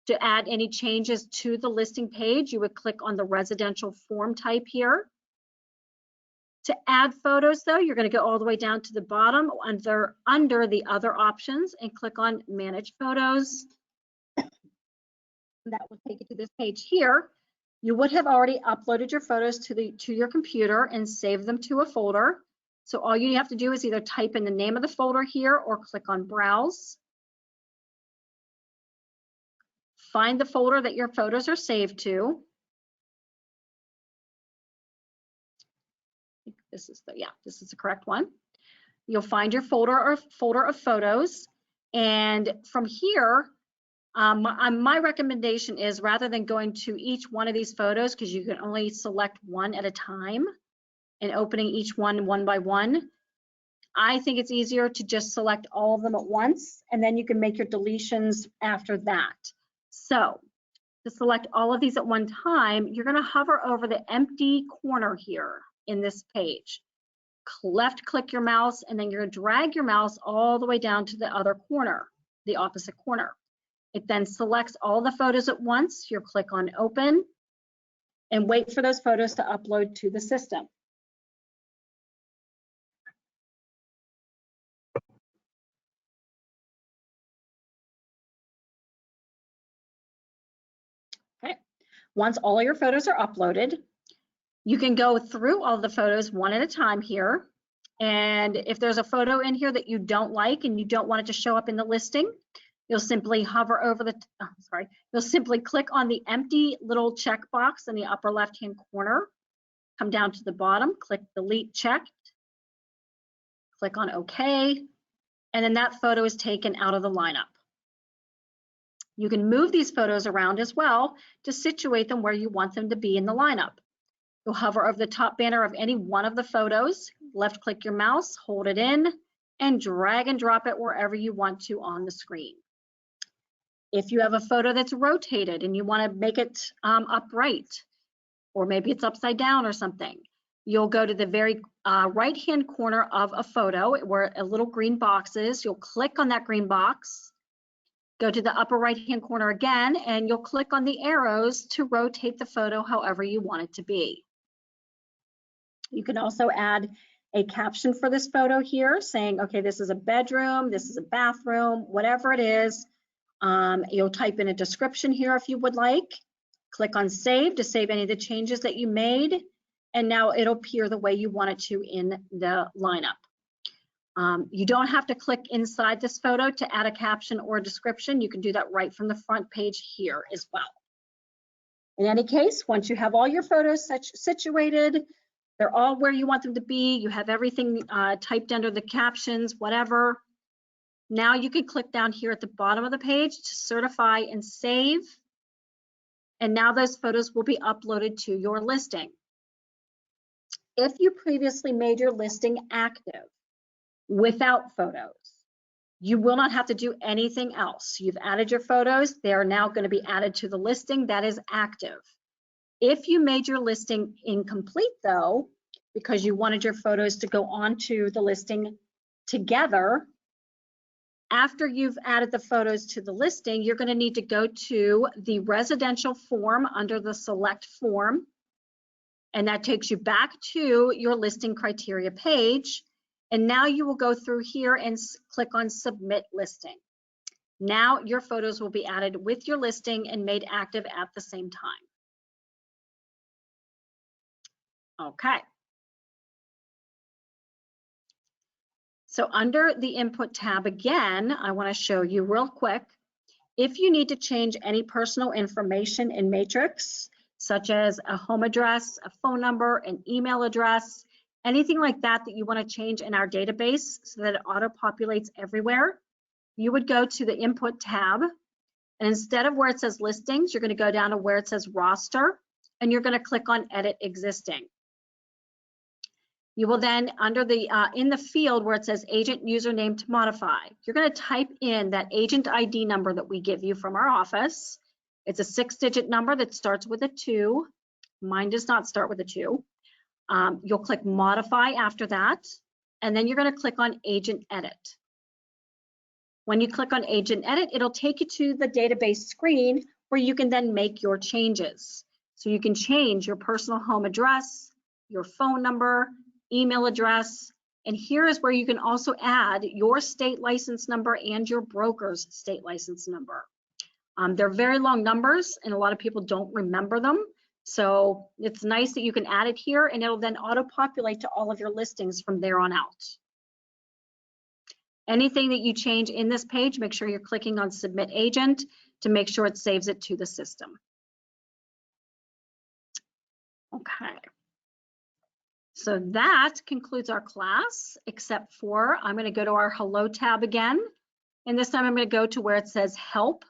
To add any changes to the listing page, you would click on the residential form type here. To add photos though, you're going to go all the way down to the bottom under the other options and click on manage photos. That will take you to this page here. You would have already uploaded your photos to your computer and saved them to a folder. So all you have to do is either type in the name of the folder here or click on browse. Find the folder that your photos are saved to. This is the correct one. You'll find your folder of photos. And from here, my recommendation is, rather than going to each one of these photos, because you can only select one at a time and opening each one by one, I think it's easier to just select all of them at once, and then you can make your deletions after that. So to select all of these at one time, you're going to hover over the empty corner here in this page. Left click your mouse, and then you're going to drag your mouse all the way down to the other corner, the opposite corner. It then selects all the photos at once. You'll click on open and wait for those photos to upload to the system. Okay. Once all your photos are uploaded, you can go through all the photos one at a time here. And if there's a photo in here that you don't like and you don't want it to show up in the listing, you'll simply hover over you'll simply click on the empty little checkbox in the upper left-hand corner, come down to the bottom, click delete checked, click on OK, and then that photo is taken out of the lineup. You can move these photos around as well to situate them where you want them to be in the lineup. You'll hover over the top banner of any one of the photos, left click your mouse, hold it in, and drag and drop it wherever you want to on the screen. If you have a photo that's rotated and you want to make it upright, or maybe it's upside down or something, you'll go to the very right-hand corner of a photo where a little green box is. You'll click on that green box, Go to the upper right-hand corner again, and you'll click on the arrows to rotate the photo however you want it to be. You can also add a caption for this photo here saying, okay, this is a bedroom, this is a bathroom, whatever it is. You'll type in a description here if you would like. Click on save to save any of the changes that you made. And now it'll appear the way you want it to in the lineup. You don't have to click inside this photo to add a caption or a description. You can do that right from the front page here as well. In any case, once you have all your photos situated, they're all where you want them to be, you have everything typed under the captions, whatever. Now you can click down here at the bottom of the page to certify and save. And now those photos will be uploaded to your listing. If you previously made your listing active without photos, you will not have to do anything else. You've added your photos. They are now going to be added to the listing that is active. If you made your listing incomplete though, because you wanted your photos to go onto the listing together, after you've added the photos to the listing, you're going to need to go to the residential form under the select form. And that takes you back to your listing criteria page. And now you will go through here and click on submit listing. Now your photos will be added with your listing and made active at the same time. Okay. So under the input tab again, I want to show you real quick, if you need to change any personal information in Matrix, such as a home address, a phone number, an email address, anything like that that you want to change in our database so that it auto-populates everywhere, you would go to the input tab, and instead of where it says listings, you're going to go down to where it says roster, and you're going to click on edit existing. You will then, under the in the field where it says agent username to modify, you're going to type in that agent ID number that we give you from our office. It's a 6-digit number that starts with a 2. Mine does not start with a 2. You'll click modify after that, and then you're going to click on agent edit. When you click on agent edit, it'll take you to the database screen where you can then make your changes. So you can change your personal home address, your phone number, email address, and here is where you can also add your state license number and your broker's state license number. They're very long numbers and a lot of people don't remember them. So it's nice that you can add it here and it'll then auto-populate to all of your listings from there on out. Anything that you change in this page, make sure you're clicking on submit agent to make sure it saves it to the system. Okay. So that concludes our class, except for I'm going to go to our Hello tab again. And this time I'm going to go to where it says Help.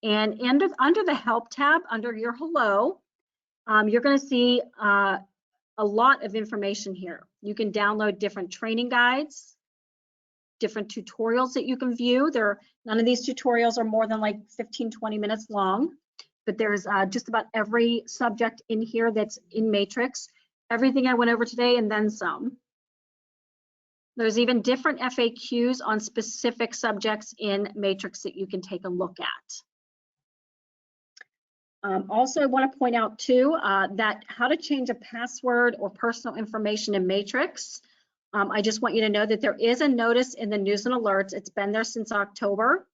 And under the Help tab, under your Hello, you're going to see a lot of information here. You can download different training guides, different tutorials that you can view. None of these tutorials are more than like 15-20 minutes long, but there's just about every subject in here that's in Matrix. Everything I went over today and then some. There's even different FAQs on specific subjects in Matrix that you can take a look at. Also, I want to point out too that how to change a password or personal information in Matrix. I just want you to know that there is a notice in the news and alerts. It's been there since October.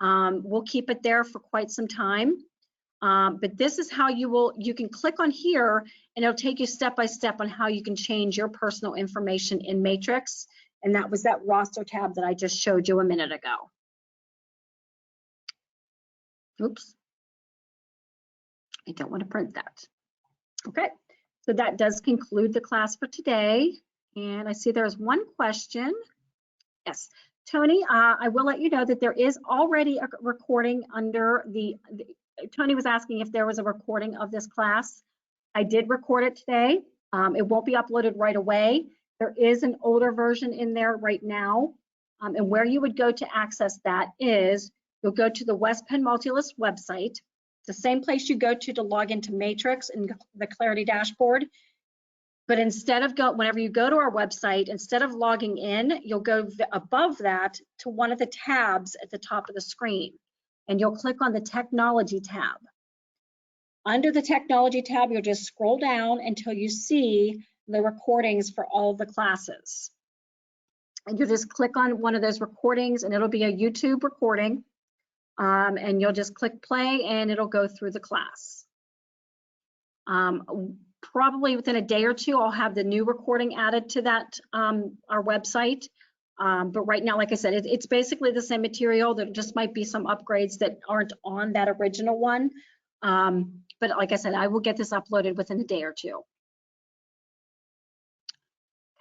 We'll keep it there for quite some time. But this is how you can click on here and it'll take you step by step on how you can change your personal information in Matrix. And that was that roster tab that I just showed you a minute ago. Oops. I don't want to print that. Okay, so that does conclude the class for today. And I see there's one question. Yes, Tony, I will let you know that there is already a recording under Tony was asking if there was a recording of this class. I did record it today. It won't be uploaded right away. There is an older version in there right now. And where you would go to access that is, you'll go to the West Penn Multilist website. It's the same place you go to log into Matrix and the Clarity dashboard. But whenever you go to our website, instead of logging in, you'll go above that to one of the tabs at the top of the screen, and you'll click on the technology tab. Under the technology tab, you'll just scroll down until you see the recordings for all of the classes. And you'll just click on one of those recordings, and it'll be a YouTube recording. And you'll just click play, and it'll go through the class. Probably within a day or two, I'll have the new recording added to that, our website. But right now, like I said, it's basically the same material. There just might be some upgrades that aren't on that original one. But like I said, I will get this uploaded within a day or two.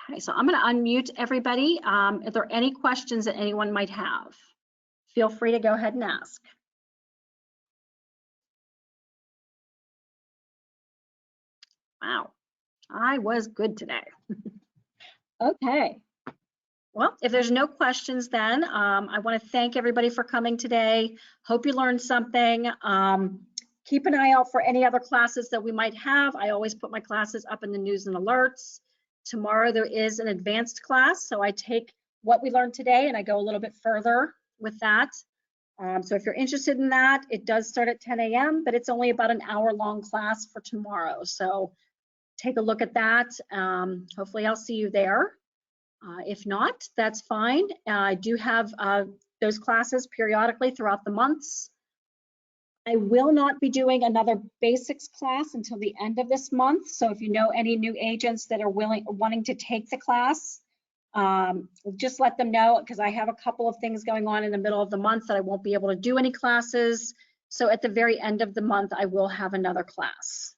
Okay, so I'm going to unmute everybody. If there are any questions that anyone might have, feel free to go ahead and ask. Wow, I was good today. Okay. Well, if there's no questions then, I want to thank everybody for coming today. Hope you learned something. Keep an eye out for any other classes that we might have. I always put my classes up in the news and alerts. Tomorrow there is an advanced class, so I take what we learned today and I go a little bit further with that. So if you're interested in that, it does start at 10 a.m., but it's only about an hour-long class for tomorrow. So take a look at that. Hopefully I'll see you there. If not, that's fine. I do have those classes periodically throughout the months. I will not be doing another basics class until the end of this month. So if you know any new agents that are wanting to take the class, just let them know, because I have a couple of things going on in the middle of the month that I won't be able to do any classes. So at the very end of the month, I will have another class.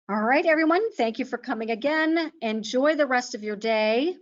All right, everyone, thank you for coming again. Enjoy the rest of your day.